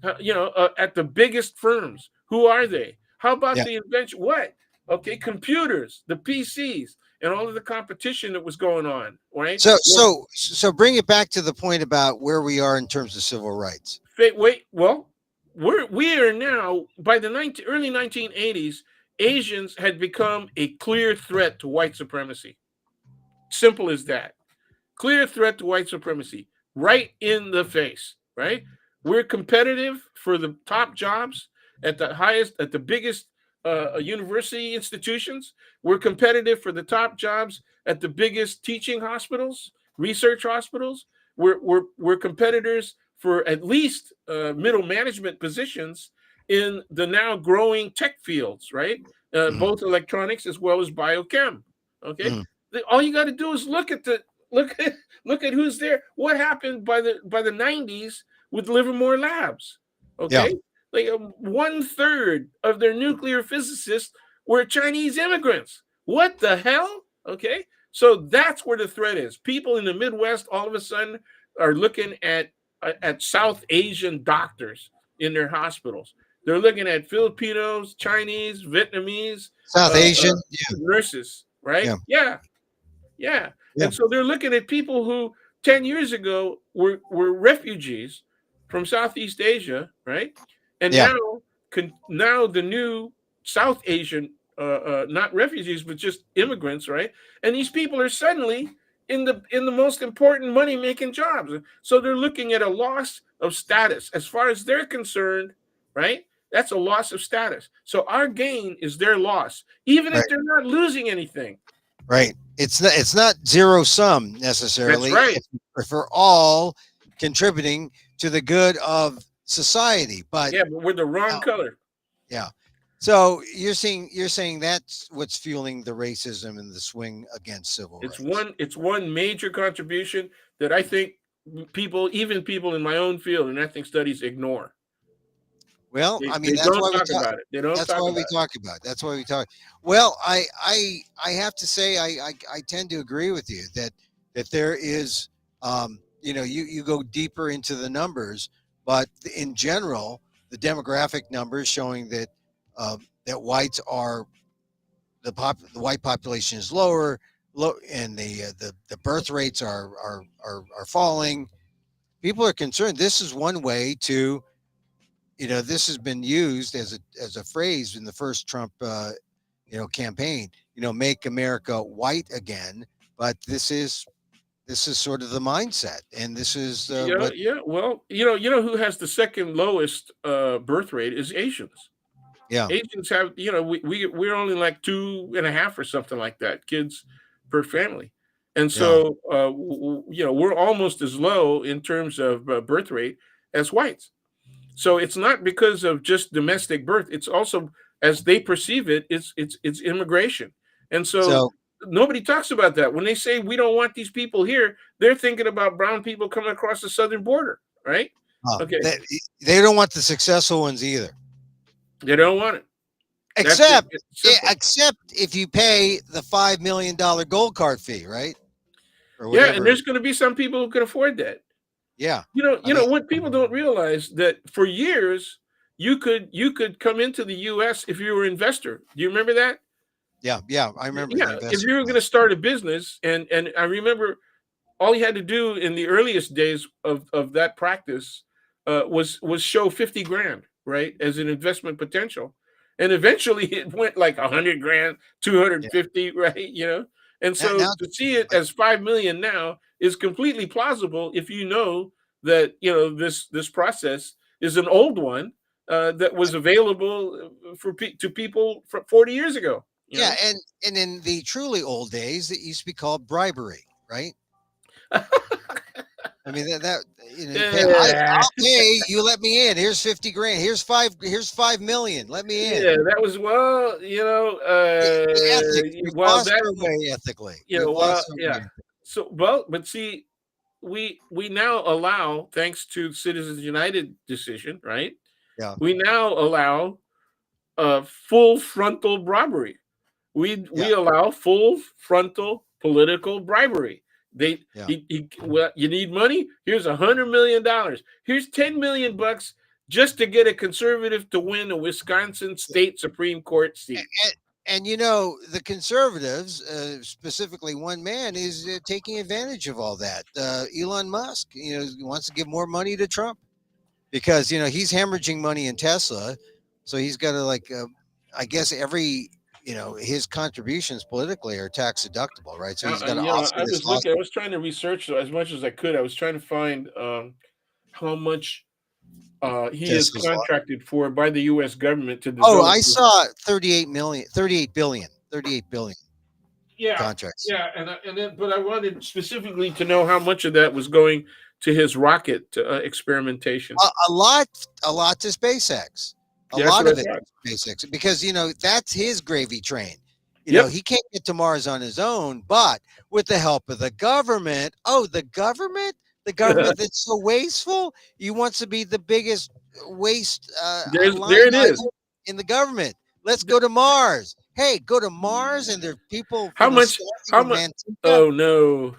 At the biggest firms. Who are they? How about yeah. the invention? What? Okay, computers, the PCs, and all of the competition that was going on, right? So bring it back to the point about where we are in terms of civil rights. Wait. Well, we are now by the early 1980s. Asians had become a clear threat to white supremacy. Simple as that. Clear threat to white supremacy, right in the face. Right. We're competitive for the top jobs at the biggest university institutions. We're competitive for the top jobs at the biggest teaching hospitals, research hospitals. We're competitors for at least middle management positions in the now growing tech fields, right? Mm, Both electronics as well as biochem. Okay, mm, all you got to do is look at look at who's there. What happened by the 90s with Livermore Labs? yeah. Okay, like 1/3 of their nuclear physicists were Chinese immigrants. What the hell? Okay, so that's where the threat is. People in the Midwest all of a sudden are looking at South Asian doctors in their hospitals. They're looking at Filipinos, Chinese, Vietnamese South uh, Asian. uh, nurses, right? Yeah, Yeah, yeah. yeah, And so they're looking at people who 10 years ago were refugees from Southeast Asia, right? And yeah, now the new South Asian, not refugees, but just immigrants, right? And these people are suddenly in the most important money making jobs. So they're looking at a loss of status as far as they're concerned, right? That's a loss of status. So our gain is their loss, even if Right. they're not losing anything. Right. It's not zero sum That's necessarily right. if we're all contributing to the good of society. But Yeah, but we're the wrong uh, color. yeah. So you're saying that's what's fueling the racism and the swing against civil rights. It's one major contribution that I think people, even people in my own field in ethnic studies, ignore. Well, I mean They that's don't why we talk talk. about it. They don't That's talk why we about it. talk about. That's why we talk. Well, I have to say I tend to agree with you that there is you go deeper into the numbers, but in general the demographic numbers showing that whites are the white population is low, and the birth rates are falling. People are concerned. This is one way to this has been used as a phrase in the first Trump campaign. Make America white again. But this is sort of the mindset, and this is Yeah, what. yeah. Well, you know who has the second lowest birth rate is Asians. Yeah. Asians have, we're only like 2.5 or something like that kids per family, and Yeah. so we're almost as low in terms of birth rate as whites. So it's not because of just domestic birth. It's also, as they perceive it, it's immigration. And so So nobody talks about that. When they say we don't want these people here, they're thinking about brown people coming across the southern border, right? Okay. they don't want the successful ones either. They don't want it. That's it. Except It's simple. except if you pay the $5 million gold card fee, right? Or Yeah, and whatever. there's going to be some people who can afford that. Yeah. I You mean, know what people don't realize, that for years you could come into the US if you were an investor. Do you remember that? yeah, I remember the Yeah, if investor you were going to class. start a business, and I remember all you had to do in the earliest days of that practice was show 50 grand, right, as an investment potential, and eventually it went like 100 grand, Yeah. 250, right, and so Now to see it like as 5 million now is completely plausible if you know that this process is an old one that was available to people 40 years ago. yeah, and in the truly old days, it used to be called bribery, right? I mean that Yeah. I'll pay. You let me in. Here's 50 grand. Here's 5 million. Let me in. Yeah, that was, well, The ethics. We've well, lost that, our way ethically. We've well, lost our yeah. way. So, well, but see, we now allow, thanks to Citizens United decision, right? Yeah, We now allow full frontal bribery. We yeah, allow full frontal political bribery. yeah. Well, you need money? Here's $100 million. Here's 10 million bucks just to get a conservative to win a Wisconsin state Supreme Court seat. And the conservatives, specifically one man, is taking advantage of all that. Elon Musk, wants to give more money to Trump because he's hemorrhaging money in Tesla, so he's got to I guess every his contributions politically are tax deductible, right? So he's got to offset his loss. I was trying to research as much as I could. I was trying to find how much he is Tesla's loss. contracted for by the U.S. government to Oh, develop. I saw 38 billion, 38 billion Yeah, contracts. yeah, and then, but I wanted specifically to know how much of that was going to his rocket experimentation. A lot to SpaceX. A Yeah, that's lot what I of it thought. to SpaceX because that's his gravy train. Yep. He can't get to Mars on his own, but with the help of the government. Oh, the government that's so wasteful. He wants to be the biggest waste There line it is. item in the government. Let's go to Mars. Hey, go to Mars, and there are people, How much? starving How in much? Manteca. Oh no,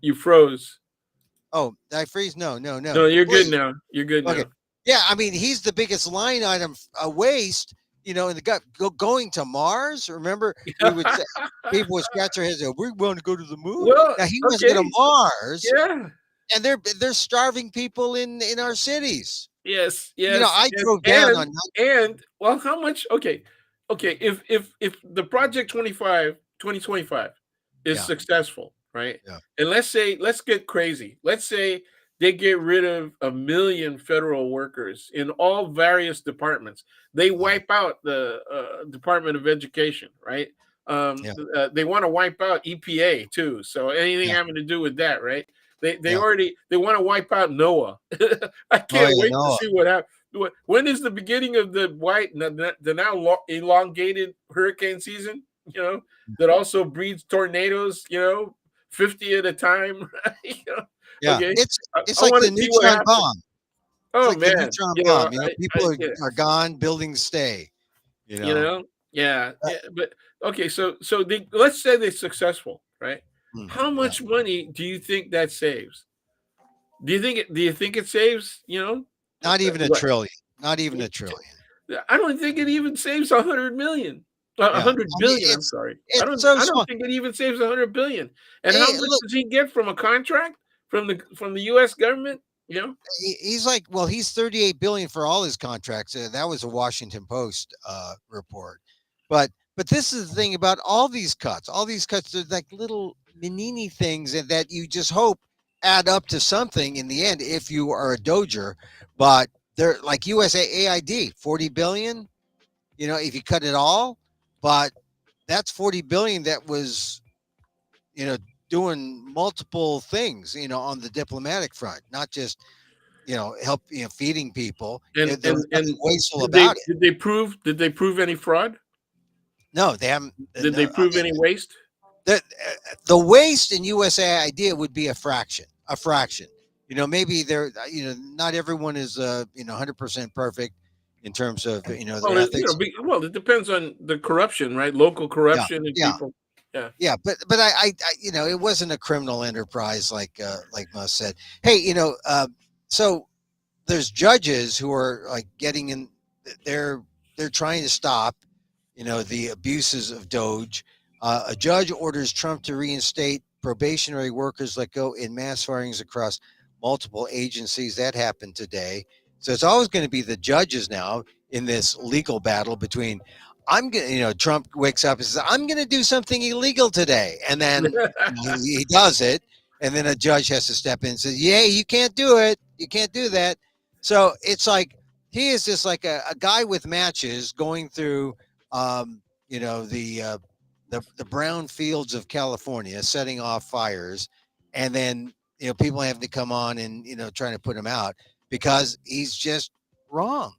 you froze. Oh, did I freeze? No, no, No, no. you're good Please. now. You're good Okay. now. Yeah, I mean, he's the biggest line item waste, in the gut. Going to Mars. Remember, we would say, people would scratch their heads. We want to go to the moon. Well, Now he wants to go to okay. Mars, Yeah. and they're starving people in our cities. Yes. Yes. I drove down on. And well, how much? Okay. Okay. If the project 2025 is Yeah, successful, right? yeah, And let's get crazy. Let's say they get rid of 1 million federal workers in all various departments. They Wow. wipe out the Department of Education, right? Yeah. They want to wipe out EPA too. So anything Yeah. having to do with that, right? They Yeah. already they want to wipe out NOAA. I Oh, can't yeah. wait to No. see what happens. When is the beginning of the now elongated hurricane season? That also breeds tornadoes. 50 at a time. Right? Yeah. Okay. It's I like want the to see what neutron happens. bomb. It's Oh like the man, neutron bomb. You know, people yeah, are gone, buildings stay. You you know. know, yeah, Uh, yeah. But okay, so let's say they're successful, right? How yeah. much money do you think that saves? Do you think it saves? Not even a What? trillion. Not even a trillion. I don't think it even saves 100 million. A Yeah. hundred I mean, billion. I'm sorry. I it's don't. so I don't small. think it even saves 100 billion. And how Hey, much look, does he get from a contract from the U.S. government? he's like, well, he's 38 billion for all his contracts. That was a Washington Post report. But this is the thing about all these cuts. All these cuts, they're like little minini things that you just hope add up to something in the end if you are a doger. But they're like USAID, 40 billion. You know, if you cut it all, but that's 40 billion that was, you know, doing multiple things, on the diplomatic front, not just, help, feeding people. And There and was nothing and wasteful did they about it. did they prove did they prove any fraud? No, they haven't. Did No, they I prove mean, any waste? the waste in USA idea would be a fraction. Maybe not everyone is, 100% perfect in terms of, their Well, ethics. it depends on the corruption, right? Local Yeah, corruption and yeah, people. Yeah. yeah. But it wasn't a criminal enterprise like Musk said. Hey, so there's judges who are like getting in. They're they're trying to stop, the abuses of Doge. A judge orders Trump to reinstate probationary workers let go in mass firings across multiple agencies. That happened today. So it's always going to be the judges now in this legal battle between. I'm gonna, Trump wakes up and says, "I'm going to do something illegal today," and then he does it, and then a judge has to step in and says, "Yeah, you can't do it. You can't do that." So it's like he is just like a guy with matches going through, the brown fields of California, setting off fires, and then people having to come on and trying to put him out because he's just wrong.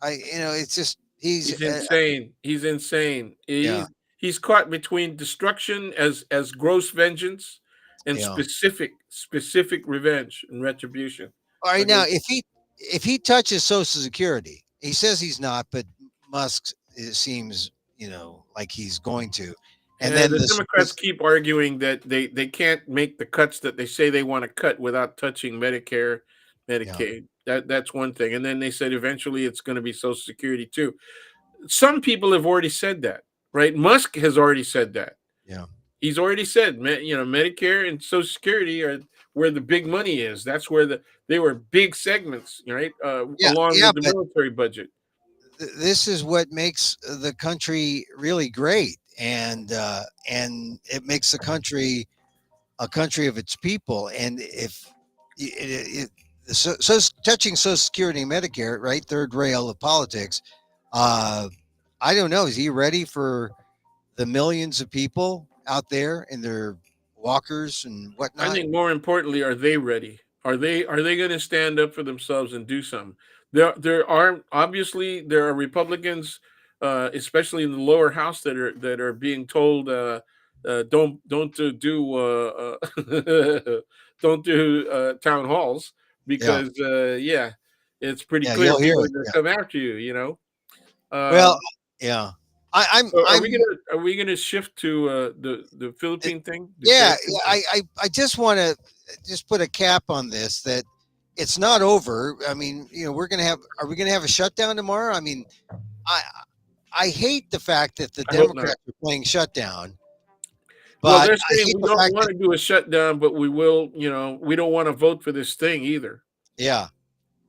It's just he's He's insane. He's insane. yeah, He's caught between destruction as gross vengeance and yeah. specific revenge and retribution. All right, now Okay. if he touches Social Security, he says he's not, but Musk, it seems like he's going to, and then The Democrats this keep arguing that they can't make the cuts that they say they want to cut without touching Medicare, yeah, Medicaid. That's one thing. And then they said eventually it's going to be Social Security too. Some people have already said that, right? Musk has already said that. yeah. He's already said, Medicare and Social Security are where the big money is. That's where they were big segments, right? Yeah, Along yeah, with the but military budget. this is what makes the country really great, and it makes the country a country of its people. And if so touching Social Security and Medicare, right, third rail of politics. Uh, I don't know. Is he ready for the millions of people out there and their walkers and I whatnot? think more importantly, are they ready? Are they going to stand up for themselves and do something? There are Republicans, especially in the lower house, that are being told don't do town halls Yeah, because yeah, it's pretty yeah. clear You'll hear people are it. going to Yeah. come after you. Well, Um, yeah. I'm. so I'm. are we gonna shift to the Philippine thing, Yeah, Duterte yeah, thing? I just want to just put a cap on this that it's not over. I mean, we're gonna have. Are we gonna have a shutdown tomorrow? I mean, I I hate the fact that the I hope not. Democrats are playing shutdown, Well, but they're I saying hate we the don't fact want that to do a shutdown, but we will. We don't want to vote for this thing either. yeah,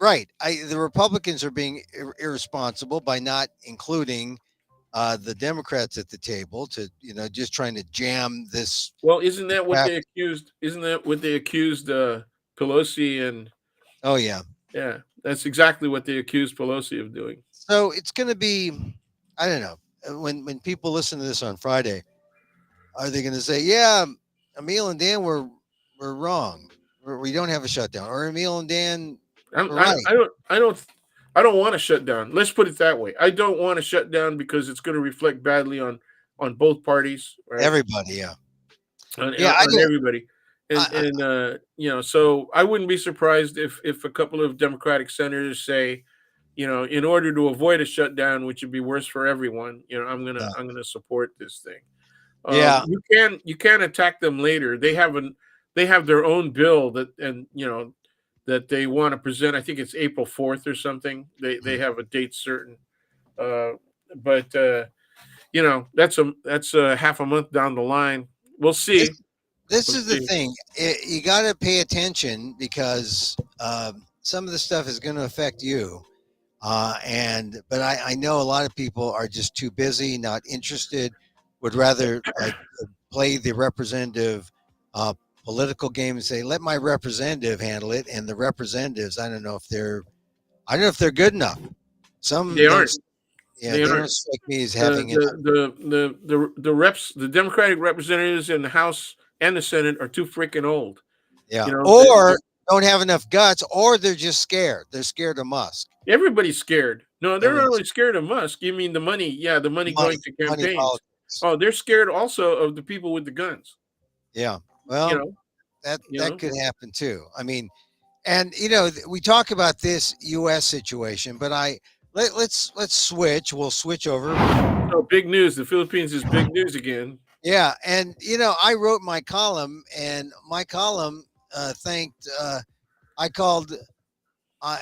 right. The Republicans are being irresponsible by not including the Democrats at the table to just trying to jam this Well, isn't that what path. they accused? Isn't that what they accused Pelosi, and Oh yeah. yeah, that's exactly what they accused Pelosi of doing. So it's going to be, I don't know, when people listen to this on Friday, are they going to say, yeah, Emil and Dan were wrong, we don't have a shutdown, or Emil and Dan I'm, were I, right? I don't want to shut down. Let's put it that way. I don't want to shut down because it's going to reflect badly on both parties, right? Everybody, yeah, on, yeah. I on do. everybody. I, So I wouldn't be surprised if a couple of Democratic senators say, in order to avoid a shutdown, which would be worse for everyone, yeah, I'm gonna support this thing. yeah. You can attack them later. They have their own bill that they want to present. I think it's April 4th or something. They Mhm. have a date certain. Uh, but that's half a month down the line. We'll This see. this We'll is the see. thing. You got to pay attention because some of the stuff is going to affect you. But I know a lot of people are just too busy, not interested, would rather like play the representative uh, political game and say, let my representative handle it. And the representatives, I don't know if they're good enough. Some They don't, aren't. yeah, They they aren't. don't strike me as The having enough. the reps, the Democratic representatives in the House and the Senate are too freaking old. Yeah. You know, Or don't have enough guts, or they're just scared. They're scared of Musk. everybody's scared. No, they're not Everybody's only scared of Musk. You mean the money? Yeah, the money money, going to money campaigns. politics. Oh, they're scared also of the people with the guns. Yeah. You Well, know, you that know. could happen too. I mean, and we talk about this U.S. situation, but let's switch. We'll switch over. So big news. The Philippines is big news again. Yeah, and I wrote my column, and my column thanked. I called. I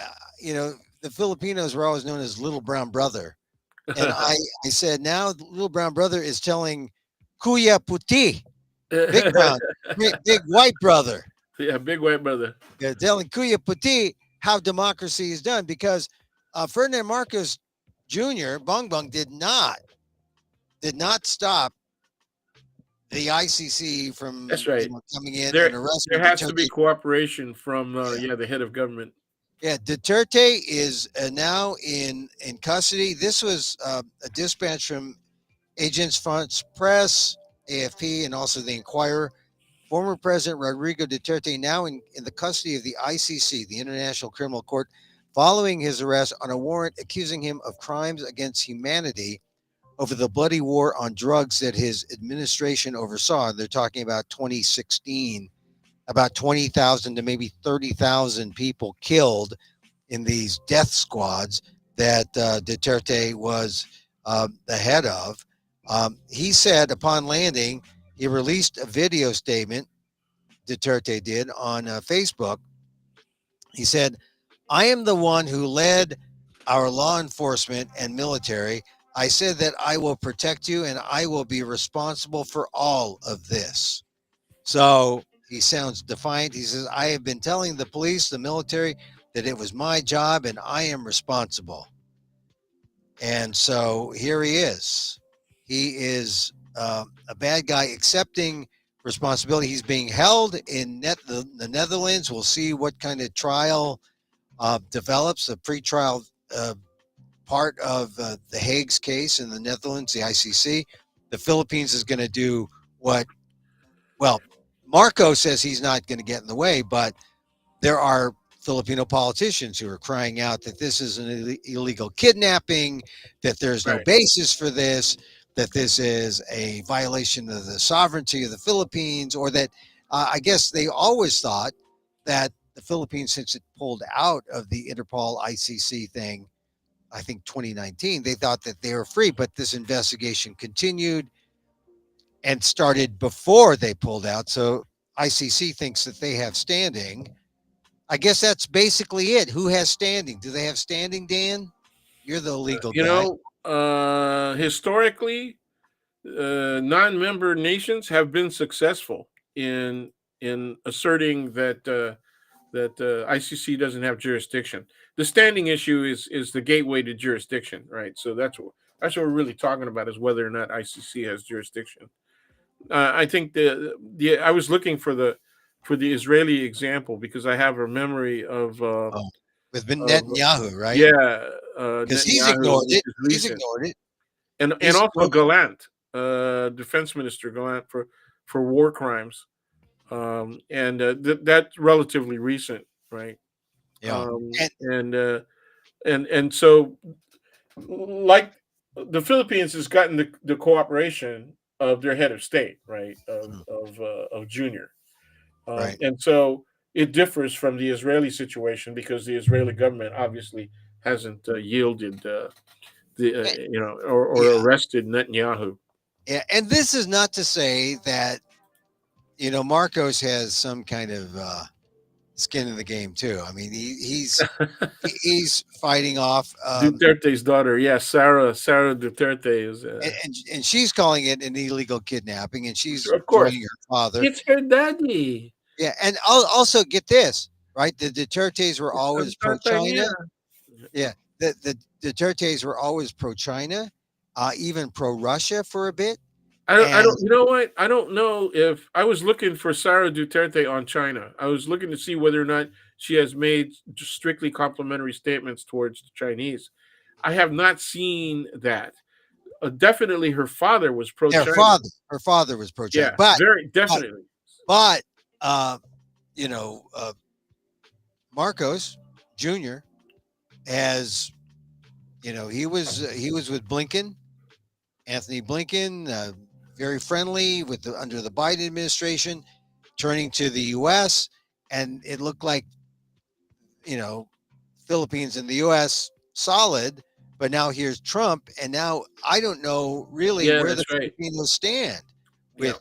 the Filipinos were always known as Little Brown Brother, and I said now the Little Brown Brother is telling Kuya Puti, Big Brown, big White Brother. Yeah, big white brother. Telling Kuya Puti how democracy is done because Ferdinand Marcos Jr. Bong Bong did not stop the ICC That's from right. coming in There and arresting there has to be Duterte. cooperation from Yeah, the head of government. yeah. Duterte is now in custody. This was a dispatch from Agents France Press, AFP, and also the Inquirer. Former President Rodrigo Duterte now in the custody of the ICC, the International Criminal Court, following his arrest on a warrant accusing him of crimes against humanity over the bloody war on drugs that his administration oversaw. They're talking about 2016, about 20,000 to maybe 30,000 people killed in these death squads that Duterte was the head of. He said upon landing, he released a video statement. Duterte did on Facebook. He said, I am the one who led our law enforcement and military. I said that I will protect you and I will be responsible for all of this. So he sounds defiant. He says, I have been telling the police, the military, that it was my job and I am responsible. And so here he is. He is a bad guy accepting responsibility. He's being held in the Netherlands. We'll see what kind of trial develops, a pretrial part of the Hague's case in the Netherlands, the ICC. The Philippines is going to do what, well, Marco says he's not going to get in the way, but there are Filipino politicians who are crying out that this is an illegal kidnapping, that there's no Right. basis for this, that this is a violation of the sovereignty of the Philippines, or that I guess they always thought that the Philippines, since it pulled out of the Interpol ICC thing, I think 2019, they thought that they were free, but this investigation continued and started before they pulled out. So ICC thinks that they have standing. I guess that's basically it. Who has standing? Do they have standing, Dan? You're the legal You guy. know, Historically, non-member nations have been successful in asserting that ICC doesn't have jurisdiction. The standing issue is the gateway to jurisdiction, right? So that's what we're really talking about, is whether or not ICC has jurisdiction. I think the I was looking for for the Israeli example because I have a memory Oh, with of Netanyahu, right? yeah, Because he's Netanyahu, ignored which it. is He's recent, ignored it. and He's also ignored it. Gallant, Defense Minister Gallant for war crimes, and that's relatively recent, right? Yeah. And And so like the Philippines has gotten the cooperation of their head of state, right? Of Junior, right. and so it differs from the Israeli situation because the Israeli government obviously hasn't yielded Eh, or Yeah. arrested Netanyahu. Yeah. And this is not to say that, Marcos has some kind of skin in the game too. I mean, he's fighting off, Duterte's daughter, yes, Sarah Duterte is, and she's calling it an illegal kidnapping, and she's of course, joining her father. it's her daddy. Yeah, and also get this right: the Dutertes were It's always Santa pro-China. Mia. Yeah, the Dutertes were always pro-China, even pro-Russia for a bit, I and don't, you know what? I don't know if I was looking for Sarah Duterte on China. I was looking to see whether or not she has made just strictly complimentary statements towards the Chinese. I have not seen that. Definitely, her father was her pro-China. father was pro-China, Yeah, but very but definitely. but uh, you know, uh, Marcos Jr. as he was with Blinken, Anthony Blinken, very friendly with under the Biden administration, turning to the U.S. and it looked like you know Philippines and the U.S. solid, but now here's Trump, and now I don't know really Yeah, where the that's right. Filipinos stand Yeah,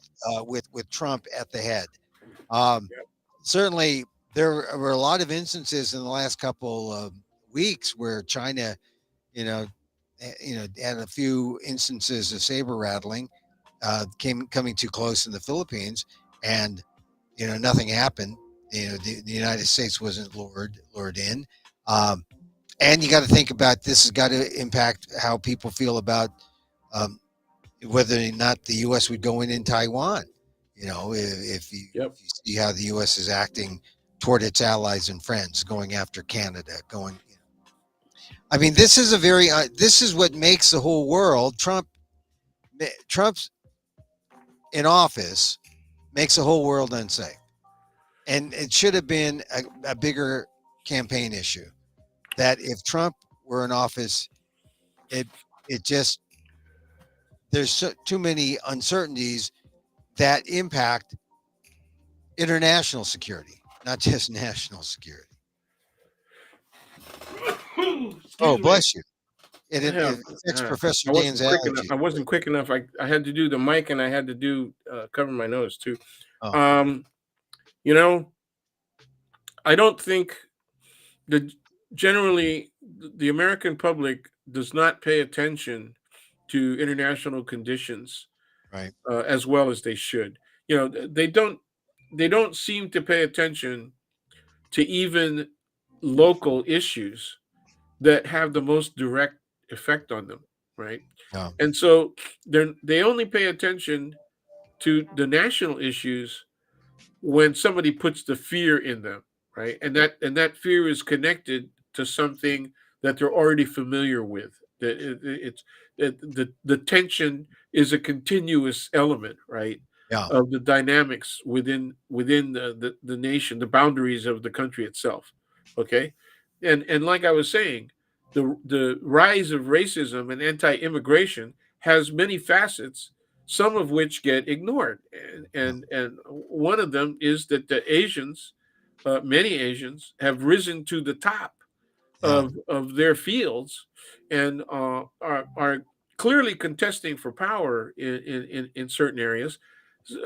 with Trump at the head. Um, yeah, Certainly, there were a lot of instances in the last couple of weeks where China, had a few instances of saber rattling, coming too close in the Philippines, and nothing happened. The United States wasn't lured in, um, and you got to think about this has got to impact how people feel about um, whether or not the U.S. would go in Taiwan. yep. If you see how the U.S. is acting toward its allies and friends, going after Canada, going. I mean, this is this is what makes the whole world. Trump's in office makes the whole world unsafe, and it should have been a bigger campaign issue. That if Trump were in office, it it just there's too many uncertainties that impact international security, not just national security. Oh, Excuse me. bless you. Yeah, It affects yeah. Professor I Dan's wasn't quick enough. allergies. I wasn't quick enough. I had to do the mic and I had to do cover my nose too. Oh, Um, you know, I don't think that generally the American public does not pay attention to international conditions right. as well as they should. They don't seem to pay attention to even local issues that have the most direct effect on them, right? Yeah. And so they only pay attention to the national issues when somebody puts the fear in them, right? And that fear is connected to something that they're already familiar with. That it's the tension is a continuous element, right? Yeah. Of the dynamics within the nation, the boundaries of the country itself. Okay, and like I was saying, the rise of racism and anti-immigration has many facets, some of which get ignored. And one of them is that the Asians, many Asians, have risen to the top Yeah. of their fields and are clearly contesting for power in certain areas.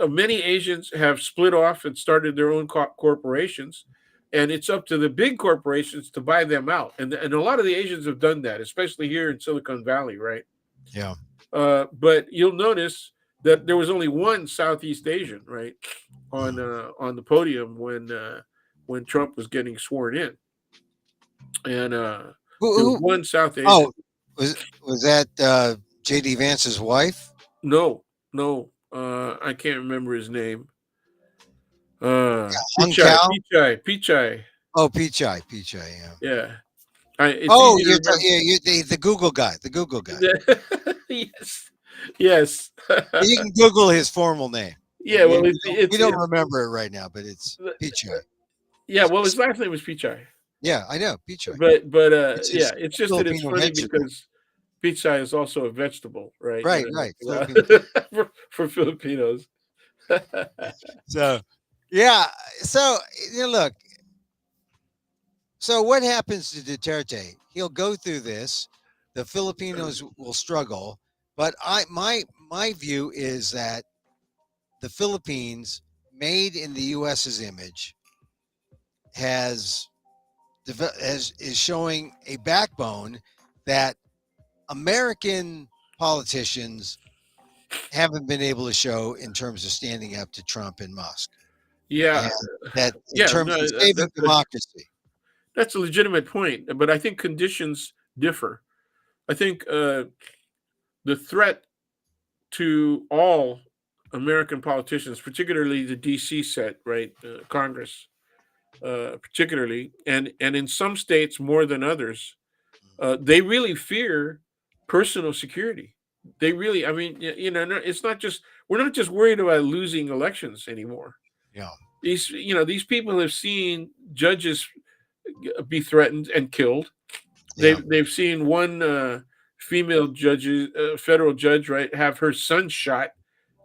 Many Asians have split off and started their own corporations, and it's up to the big corporations to buy them out. And a lot of the Asians have done that, especially here in Silicon Valley, right? Yeah. But you'll notice that there was only one Southeast Asian, right, on the podium when Trump was getting sworn in, and there was Who? one South Asian. Oh, was that J.D. Vance's wife? No, no, I can't remember his name. Hung Pichai, Cow. Pichai, Pichai. Oh, Pichai, Pichai. Yeah. Yeah, it's Oh, easy to remember. the Google guy. The Google guy. Yes, yes. You can Google his formal name. Yeah, well, We don't remember it right now, but it's Pichai. yeah, well, his last name was Pichai, Yeah, I know Pichai. but It's yeah, his it's just that it's Filipino funny vegetable. because pizza is also a vegetable, right? Right, right. Filipino. For Filipinos. So, yeah. So, look. So, what happens to Duterte? He'll go through this. The Filipinos will struggle, but my view is that the Philippines, made in the U.S.'s image, has is showing a backbone that American politicians haven't been able to show in terms of standing up to Trump and Musk, Yeah, and that in yeah, terms no, of saving democracy. that's a legitimate point, but I think conditions differ. I think the threat to all American politicians, particularly the D.C. set, right, Congress, particularly, and in some states more than others, they really fear personal security. They really, I mean, it's not just we're not just worried about losing elections anymore. Yeah, These people have seen judges be threatened and killed. yeah, They've seen one female federal judge, right, have her son shot,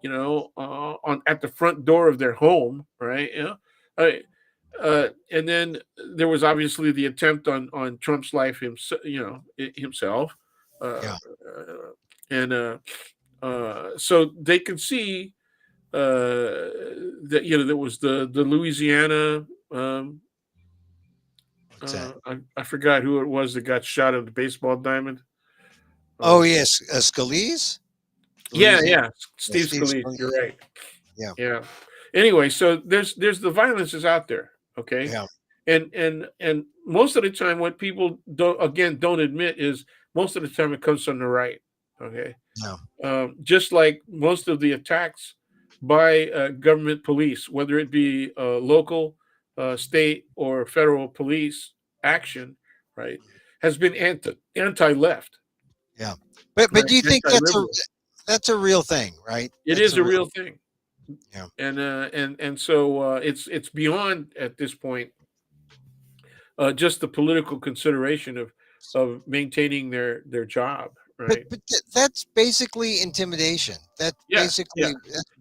on at the front door of their home, right? I, and then there was obviously the attempt on Trump's life himself, uh, yeah. uh, and so they could see that there was the Louisiana. What's that? I forgot who it was that got shot at the baseball diamond. Oh Uh, yes, Scalise, yeah, Louisiana. yeah, Yeah, Steve Steve Scalise. You're Scalise. right. Yeah, Yeah. Anyway, so there's the violence is out there. Okay. yeah, And most of the time, what people don't admit is most of the time it comes from the right. Okay. yeah, Just like most of the attacks by government police, whether it be local, state, or federal police action, right, has been anti left, yeah. But right, do you think anti liberal. that's a real thing, right? It That's is a a real. real thing, Yeah, and so it's beyond at this point just the political consideration of maintaining their job, but right? that's basically intimidation. That's Yeah, yeah. basically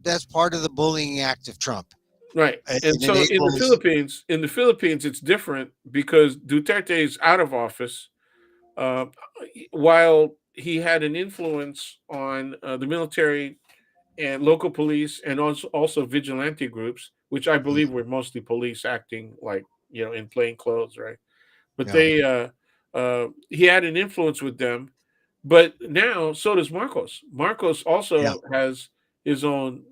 that's part of the bullying act of Trump. Right. And It so enables. In the Philippines, it's different because Duterte is out of office. Uh, while he had an influence on the military and local police, and also vigilante groups, which I believe were mostly police acting like in plain clothes, right? But Yeah, he had an influence with them. But now so does Marcos. Marcos yeah, also has his own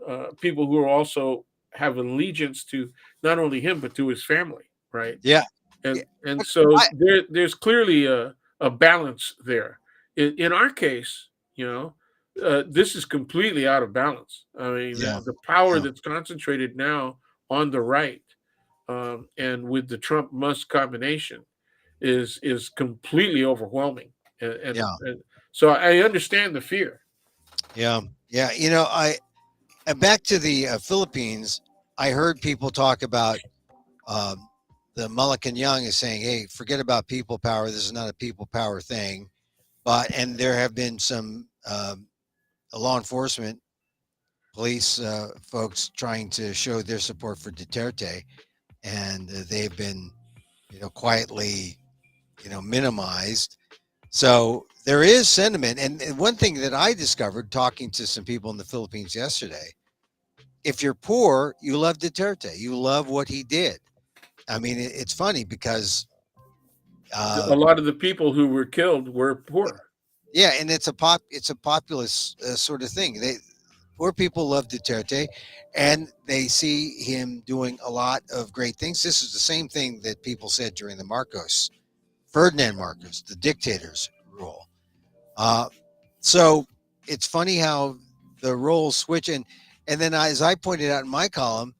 people who are also have allegiance to not only him but to his family, right? yeah. Yeah. And so I, there's clearly a balance there. In our case, this is completely out of balance. I mean, yeah, the power yeah, that's concentrated now on the right, and with the Trump Musk combination, is completely overwhelming. yeah, And so I understand the fear. yeah, yeah. Back to the Philippines. I heard people talk about um, the Mulligan Young is saying, "Hey, forget about people power. This is not a people power thing." And there have been some law enforcement, police folks trying to show their support for Duterte, and they've been, quietly, minimized. So there is sentiment, and one thing that I discovered talking to some people in the Philippines yesterday: if you're poor, you love Duterte. You love what he did. I mean, it's funny because, A lot of the people who were killed were poor. yeah, and it's a populist sort of thing. Poor people love Duterte, and they see him doing a lot of great things. This is the same thing that people said during the Ferdinand Marcos, the dictator's rule. Uh, so it's funny how the roles switch, and then as I pointed out in my column,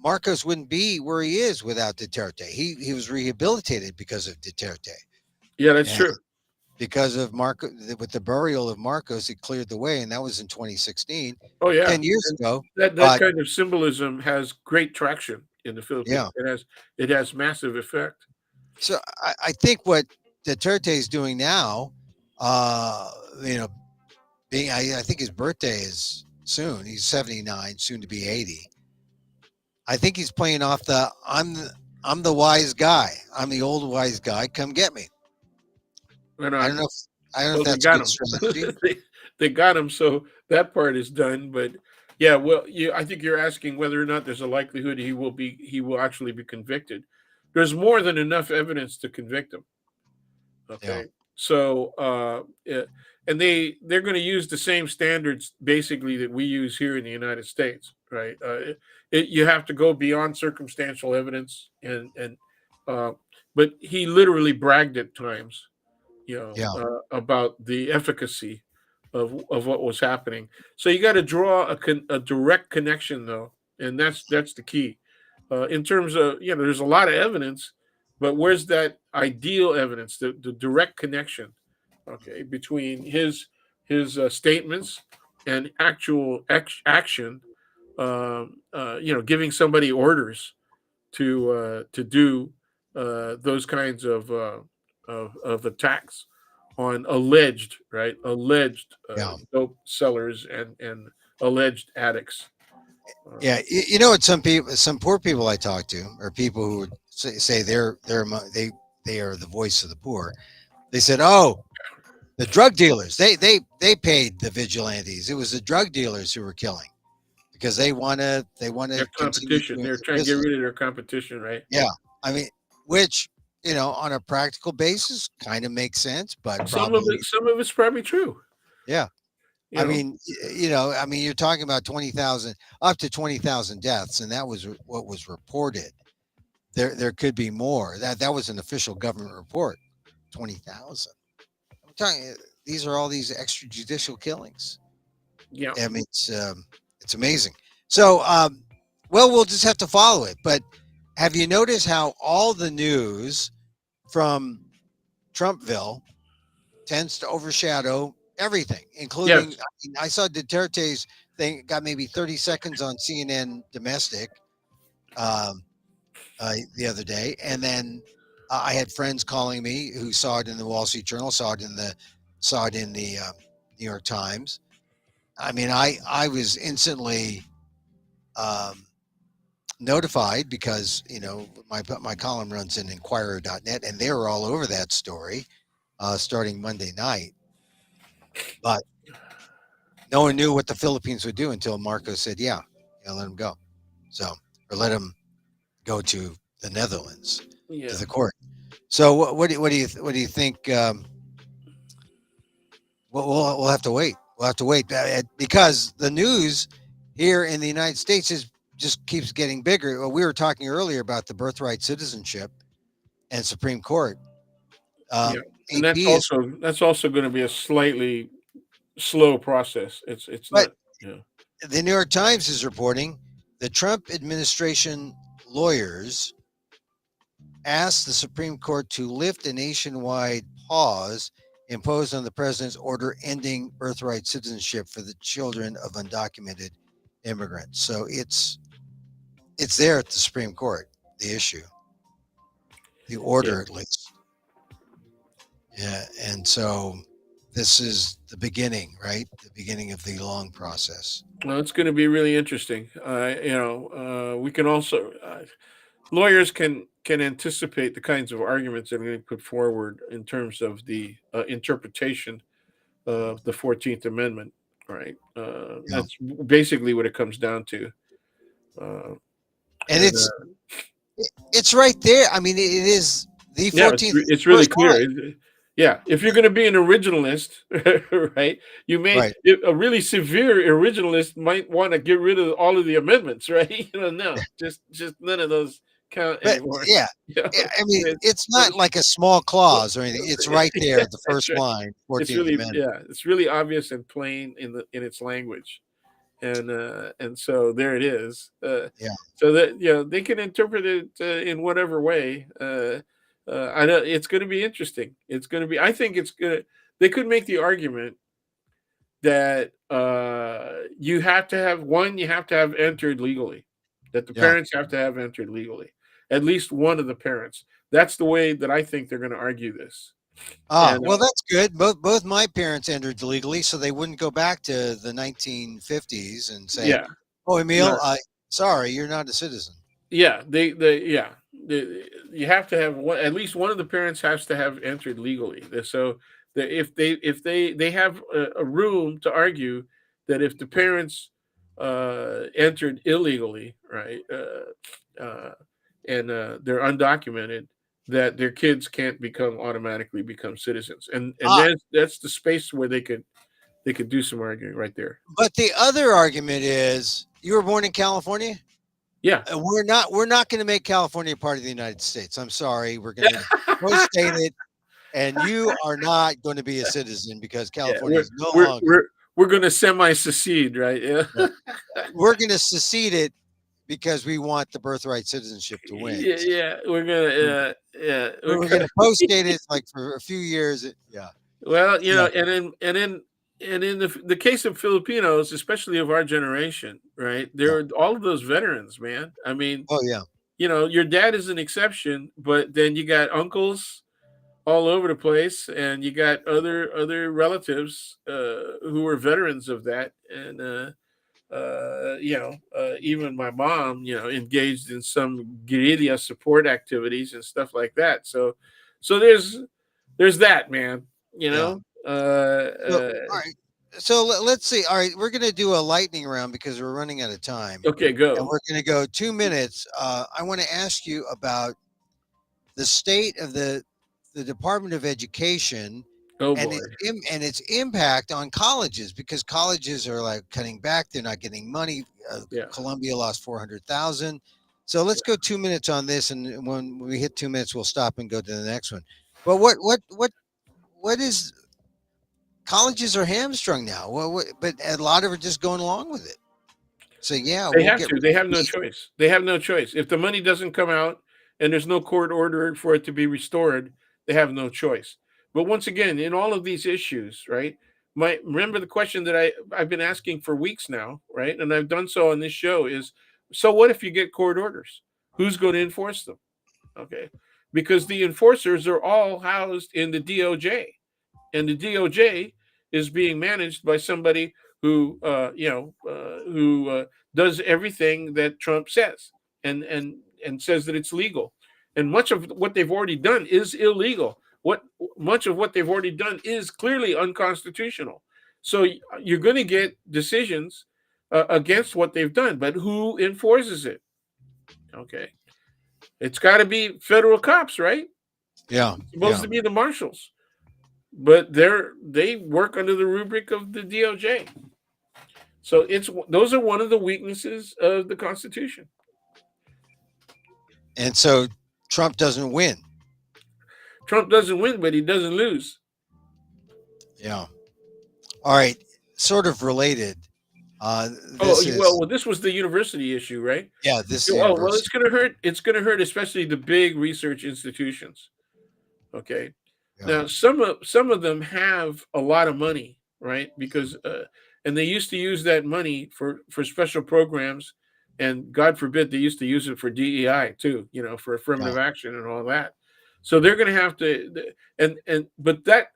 Marcos wouldn't be where he is without Duterte. He was rehabilitated because of Duterte, Yeah, that's and true. because of Marco with the burial of Marcos, it cleared the way, and that was in 2016, Oh yeah, 10 years and ago. that But kind of symbolism has great traction in the Philippines. yeah, It has massive effect. so I think what Duterte is doing now, uh, you know, being I think his birthday is soon. He's 79, soon to be 80. I think he's playing off the I'm the wise guy. I'm the old wise guy. Come get me. Right I don't on. know. I don't know if Well, they that's a got good him. strategy. They got him. So that part is done. But yeah, well, I think you're asking whether or not there's a likelihood he will actually be convicted. There's more than enough evidence to convict him. Yeah, Okay, so and they're going to use the same standards basically that we use here in the United States, right? You have to go beyond circumstantial evidence, and uh, but he literally bragged at times, yeah, about the efficacy of what was happening. So you got to draw a direct connection though, and that's the key. In terms of, there's a lot of evidence, but where's that ideal evidence, the direct connection, okay, between his statements and actual action, giving somebody orders to do those kinds of attacks on alleged yeah, dope sellers and alleged addicts. Uh, yeah. You know what? Some people, some poor people I talk to, or people who would say they are the voice of the poor. They said, "Oh, the drug dealers. They paid the vigilantes. It was the drug dealers who were killing because they want to their continue competition. doing They're their trying to get business." rid of their competition, right? Yeah, I mean, which on a practical basis, kind of makes sense, but probably Some of it's probably true. yeah. You I know, mean, I mean, you're talking about 20,000, up to 20,000 deaths, and that was what was reported. There could be more. That was an official government report. 20,000. I'm talking. These are all these extrajudicial killings. yeah, I mean, it's amazing. So, well, we'll just have to follow it. But have you noticed how all the news from Trumpville tends to overshadow everything, including yes, I saw Duterte's thing got maybe 30 seconds on CNN domestic um, the other day, and then I had friends calling me who saw it in the Wall Street Journal, saw it in the New York Times. I mean, I was instantly um, notified because my column runs in Inquirer.net, and they were all over that story starting Monday night. But no one knew what the Philippines would do until Marcos said, "Yeah, let him go." So, or let him go to the Netherlands to yeah, the court. So, what do you think? We'll have to wait. We'll have to wait because the news here in the United States is just keeps getting bigger. Well, we were talking earlier about the birthright citizenship and Supreme Court. yeah, and AP is, that's also going to be a slightly slow process. It's but not. Yeah, the New York Times is reporting the Trump administration lawyers asked the Supreme Court to lift a nationwide pause imposed on the president's order ending birthright citizenship for the children of undocumented immigrants. So it's there at the Supreme Court, the issue, the yeah. order at least. Yeah, and so this is the beginning, right? The beginning of the long process. Well, it's going to be really interesting. We can also lawyers can anticipate the kinds of arguments that are going to be put forward in terms of the interpretation of the 14th Amendment. Right. Yeah. That's basically what it comes down to. Uh, And and it's right there. I mean, it is the Yeah, 14th, it's it's the really first line. clear. Yeah, if you're going to be an originalist, right? Right. A really severe originalist might want to get rid of all of the amendments, right? No, just none of those count But anymore. yeah, You know, I mean, it's, it's not like a small clause or anything. It's right there yeah, at the that's first right. line, It's 14th really, Amendment. yeah, it's really obvious and plain in its language, and so there it is. Yeah. So that they can interpret it in whatever way. I know it's going to be interesting. It's going to be. I think it's gonna. They could make the argument that you have to have one. You have to have entered legally. That the Yeah. parents have to have entered legally. At least one of the parents. That's the way that I think they're going to argue this. Ah, And well, that's good. Both my parents entered legally, so they wouldn't go back to the 1950s and say, yeah, "Oh, no, Emil, sorry, you're not a citizen." yeah, you have to have one. At least one of the parents has to have entered legally. So if they have a room to argue that if the parents entered illegally, right, and they're undocumented, that their kids can't become automatically become citizens, and Ah, that's the space where they could do some arguing right there. but the other argument is you were born in California. Yeah. We're not going to make California part of the United States. I'm sorry. We're going to post-state it, and you are not going to be a citizen because Yeah, California we're is no we're longer. we're we're gonna semi-secede, right? Yeah. Yeah. We're going to secede it because we want the birthright citizenship to win. Yeah, yeah, we're So gonna, yeah, we're going to post-state it like for a few years. Yeah. well, Yeah. and in the case of Filipinos, especially of our generation, right? Yeah. There are all of those veterans, man. I mean, Oh, yeah. your dad is an exception, but then you got uncles all over the place, and you got other relatives who are veterans of that, and even my mom, engaged in some guerrilla support activities and stuff like that. So there's that, man. You Yeah. know. So, all right. So let's see. All right, we're going to do a lightning round because we're running out of time, Okay, and go. we're going to go 2 minutes. I want to ask you about the state of the Department of Education Oh and boy. its impact on colleges because colleges are like cutting back. They're not getting money. Yeah. Columbia lost 400,000. So let's go 2 minutes on this, and when we hit 2 minutes, we'll stop and go to the next one. But what is colleges are hamstrung now? But a lot of it just going along with it. So yeah, They we'll have get to. rid They of have no fees. choice. They have no choice. If the money doesn't come out and there's no court order for it to be restored, they have no choice. But once again, in all of these issues, right? Remember the question that I've been asking for weeks now, right? And I've done so on this show is, so what if you get court orders? Who's going to enforce them? Okay. Because the enforcers are all housed in the DOJ, and the DOJ is being managed by somebody who does everything that Trump says, and says that it's legal. And much of what they've already done is illegal. Much of what they've already done is clearly unconstitutional. So you're going to get decisions against what they've done, but who enforces it? Okay, it's got to be federal cops, right? Yeah, It's supposed yeah. to be the marshals, but they work under the rubric of the DOJ. So those are one of the weaknesses of the Constitution. And so Trump doesn't win. Trump doesn't win, but he doesn't lose. Yeah. All right. Sort of related. Oh This is well, this was the university issue, right? yeah. This Oh well, university. it's going to hurt. It's going to hurt, especially the big research institutions. Okay. Yeah. Now some of them have a lot of money, right? Because and they used to use that money for special programs, and God forbid they used to use it for DEI too, for Yeah. affirmative action and all that. So they're going to have to, and but that,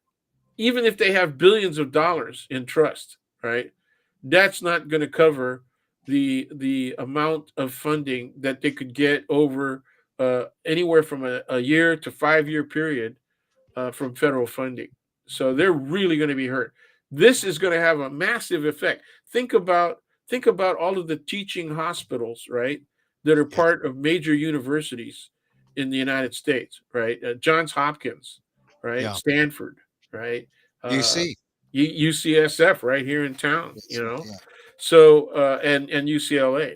even if they have billions of dollars in trust, right? That's not going to cover the amount of funding that they could get over anywhere from a year to 5 year period from federal funding. So they're really going to be hurt. This is going to have a massive effect. Think about all of the teaching hospitals, right, that are Yeah. part of major universities in the United States, right? Johns Hopkins, right? Yeah. Stanford, right? You Uh, see. UCSF right here in town, Yes, yeah. So and UCLA,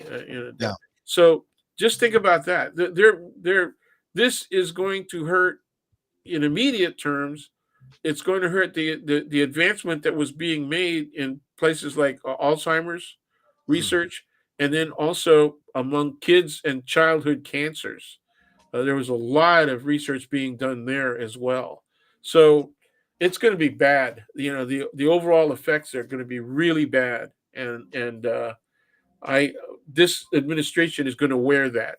Yeah. so just think about that. This is going to hurt in immediate terms. It's going to hurt the advancement that was being made in places like Alzheimer's, Mm. research, and then also among kids and childhood cancers. There was a lot of research being done there as well. So it's going to be bad. The overall effects are going to be really bad, and I this administration is going to wear that.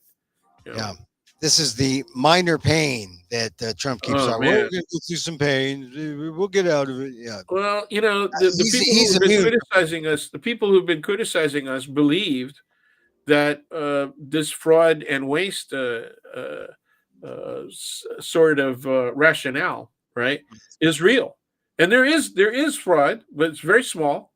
You know. Yeah. This is the minor pain that Trump keeps Oh on. Well, we're man. going to go through some pain. We'll get out of it. Yeah. Well, the people who He's have been immune. criticizing us, the people who've been criticizing us, believed that this fraud and waste sort of rationale, right, is real, and there is fraud, but it's very small,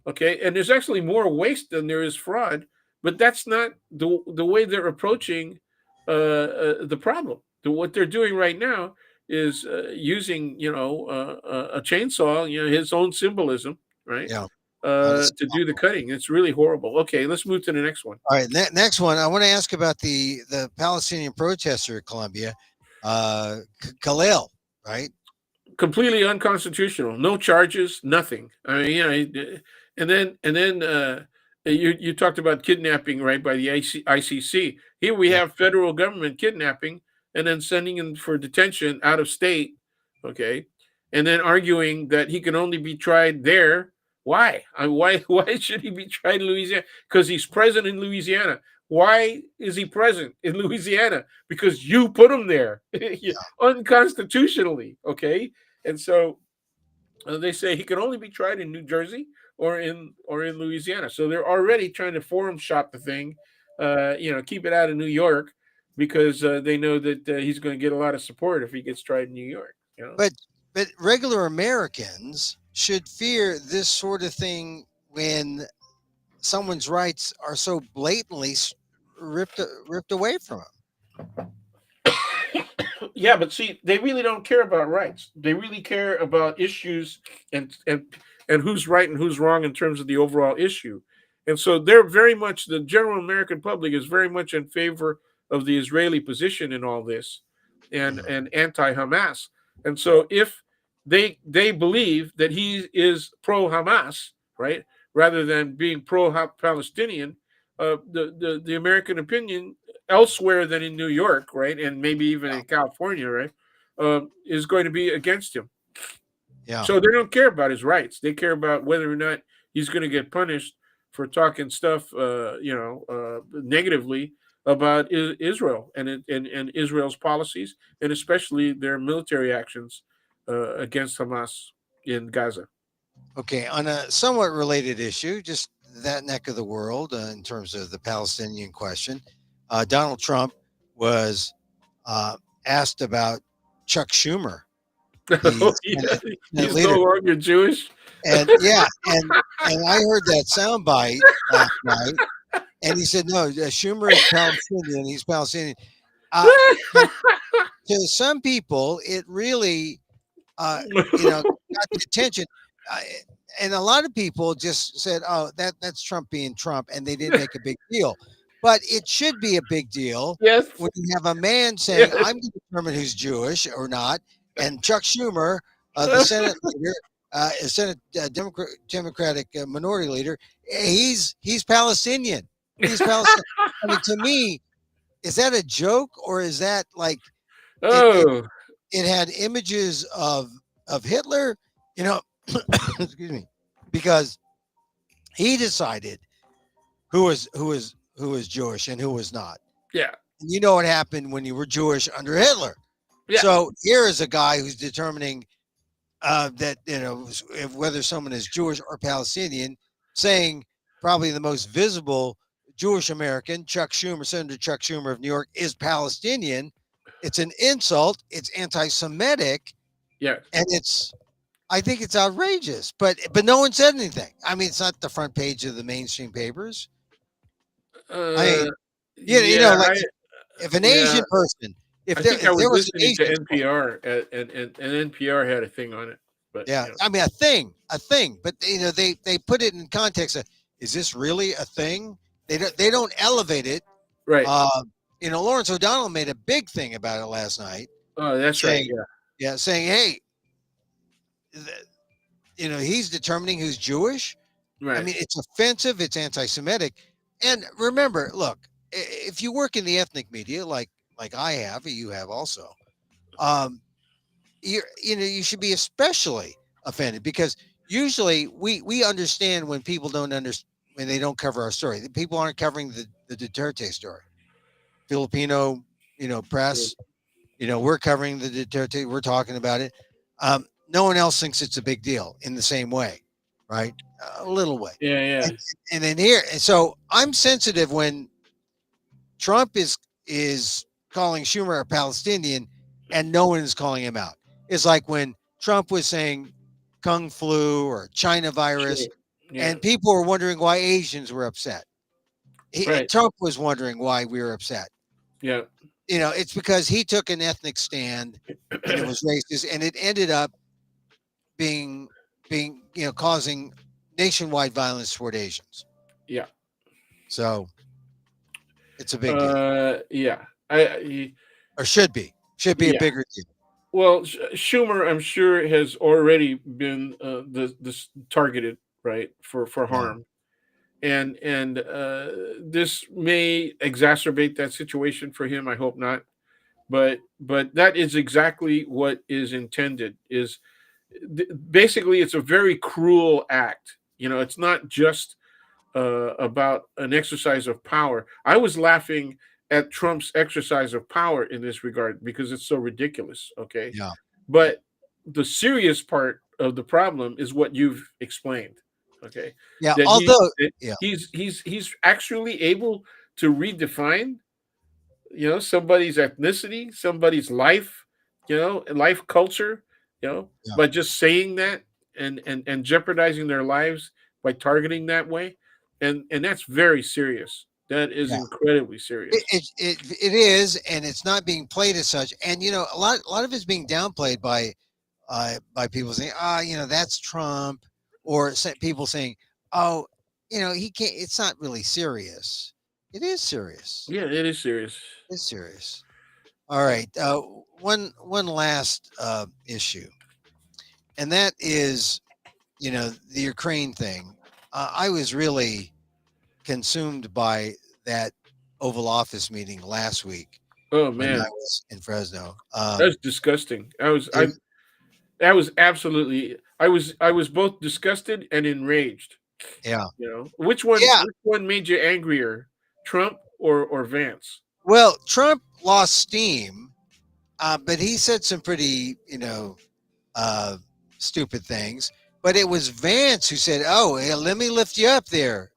okay, and there's actually more waste than there is fraud, but that's not the way they're approaching the problem. What they're doing right now is using a chainsaw, his own symbolism, right, Yeah. to do the cutting. It's really horrible. Okay, let's move to the next one. All right, next one. I want to ask about the Palestinian protester in Colombia, Khalil, right? Completely unconstitutional. No charges, nothing. I mean, and then you talked about kidnapping, right, by the ICC. Here we Yeah, have federal government kidnapping and then sending him for detention out of state, okay, and then arguing that he can only be tried there. Why? Why? Why should he be tried in Louisiana? Because he's present in Louisiana. Why is he present in Louisiana? Because you put him there unconstitutionally. Okay, and so they say he can only be tried in New Jersey or in Louisiana. So they're already trying to forum shop the thing, keep it out of New York because they know that he's going to get a lot of support if he gets tried in New York. but regular Americans should fear this sort of thing when someone's rights are so blatantly ripped away from them. Yeah, but see, they really don't care about rights. They really care about issues and who's right and who's wrong in terms of the overall issue. And so they're very much the general American public is very much in favor of the Israeli position in all this and anti-Hamas. And so if they believe that he is pro-Hamas, right, rather than being pro-Palestinian, the American opinion elsewhere than in New York, right, and maybe even in California, right, is going to be against him. Yeah. So they don't care about his rights. They care about whether or not he's going to get punished for talking stuff, negatively about Israel and Israel's policies, and especially their military actions against Hamas in Gaza. Okay. On a somewhat related issue, just that neck of the world in terms of the Palestinian question, Donald Trump was uh, asked about Chuck Schumer, the Oh, yeah, Senate he's no leader. longer Jewish. And yeah, and I heard that soundbite last night, and he said, "No, Schumer is Palestinian. He's Palestinian." Uh, and to some people, it really, uh, got the attention, uh, and a lot of people just said, "Oh, that's Trump being Trump," and they didn't make a big deal. But it should be a big deal Yes, when you have a man saying, yes. "I'm going to determine who's Jewish or not," and Chuck Schumer, the Senate leader, Senate Democratic Minority Leader, he's Palestinian. He's Palestinian. I mean, to me, is that a joke or is that like it? It, Oh, it had images of Hitler, you know. Excuse me, because he decided who was Jewish and who was not. yeah, And you know what happened when you were Jewish under Hitler. yeah, So here is a guy who's determining that whether someone is Jewish or Palestinian, saying probably the most visible Jewish American, Chuck Schumer, Senator Chuck Schumer of New York, is Palestinian. It's an insult. It's anti-Semitic, yes. and I think it's outrageous. But no one said anything. I mean, it's not the front page of the mainstream papers. I Uh, mean, yeah, like if an yeah. Asian person, I think I if was there was an listening to Asian, NPR, and NPR had a thing on it, but yeah, I mean a thing, but they put it in context of, is this really a thing? They don't elevate it. right. Uh, Lawrence O'Donnell made a big thing about it last night, Oh, that's right. saying, Yeah, saying, hey, he's determining who's Jewish. I Right. mean, it's offensive, it's anti-Semitic. And remember, look, if you work in the ethnic media, like I have, or you have also, um, you should be especially offended because usually we understand when people don't understand when they don't cover our story. The people aren't covering the Duterte story. Filipino, Yeah. press, we're covering the Duterte. We're talking about it. No one else thinks it's a big deal in the same way, right? A little way. Yeah. And, Yeah. and then here, and so I'm sensitive when Trump is calling Schumer a Palestinian, and no one is calling him out. It's like when Trump was saying Kung flu or China virus, Sure. Yeah. and people were wondering why Asians were upset. Right. Trump was wondering why we were upset. Yeah. It's because he took an ethnic stand, and it was racist, and it ended up being causing nationwide violence toward Asians. Yeah. So it's a big deal, Yeah. or should be a Yeah. bigger deal. Well, Schumer, I'm sure, has already been this targeted, right, for Yeah, harm, and this may exacerbate that situation for him. I hope not, but that is exactly what is intended. Is basically it's a very cruel act. It's not just about an exercise of power. I was laughing at Trump's exercise of power in this regard because it's so ridiculous. Okay, yeah, but the serious part of the problem is what you've explained. Okay, yeah. that Although, that yeah, he's actually able to redefine somebody's ethnicity, somebody's life, life culture, yeah, by just saying that and jeopardizing their lives by targeting that way, and that's very serious. That is yeah. incredibly It, serious. it it is, and it's not being played as such. And a lot of it's being downplayed by people saying, that's Trump, or people saying, oh, he can't. It's not really serious. It is serious. Yeah, it is serious. It's serious. All Yeah. right. One last issue, and that is, the Ukraine thing. I was really consumed by that Oval Office meeting last week Oh when I man, was in Fresno. that's disgusting. It, That was absolutely. I was both disgusted and enraged. yeah, Which one? yeah. Which one made you angrier, Trump or Vance? Well, Trump lost steam, but he said some pretty, uh, stupid things. But it was Vance who said, "Oh, hey, let me lift you up there,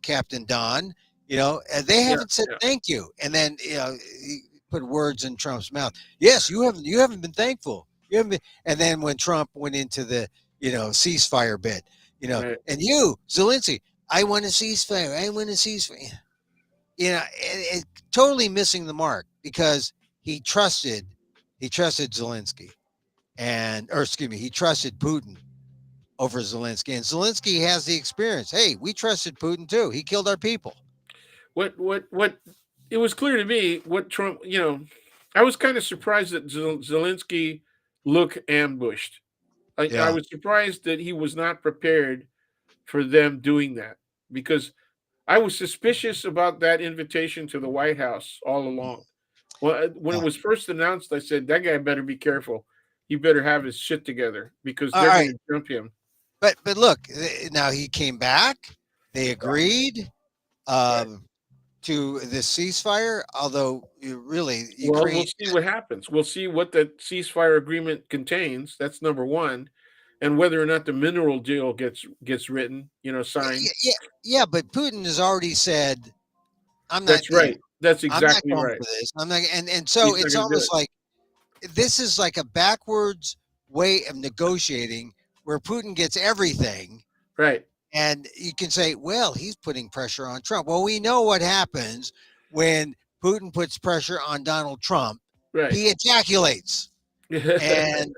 Captain Don." And they Yeah, haven't said yeah, thank you, and then he put words in Trump's mouth. Yes, you haven't been thankful. You haven't been. And then when Trump went into the ceasefire bit, right. and Zelensky, I want a ceasefire. I want a ceasefire. It totally missing the mark because he trusted he trusted Zelensky or excuse me, he trusted Putin over Zelensky, and Zelensky has the experience. Hey, we trusted Putin too. He killed our people. What? It was clear to me what Trump. I was kind of surprised that Zelensky looked ambushed. I Yeah, was surprised that he was not prepared for them doing that because I was suspicious about that invitation to the White House all along. Well, when yeah. it was first announced, I said that guy better be careful. He better have his shit together because All they're going right, to jump him. but look, now he came back. They Yeah. agreed Right. to this ceasefire, although really Well, we'll Ukraine. see what happens. We'll see what the ceasefire agreement contains. That's number one, and whether or not the mineral deal gets written, Yeah, signed. yeah, yeah, yeah, but Putin has already said, "I'm not. That's right. That's I'm not exactly going right. for this. I'm not." And so He's not it's going to do almost it. like this is like a backwards way of negotiating where Putin gets everything. Right. And you can say, well, he's putting pressure on Trump. Well, we know what happens when Putin puts pressure on Donald Trump. Right. He ejaculates, and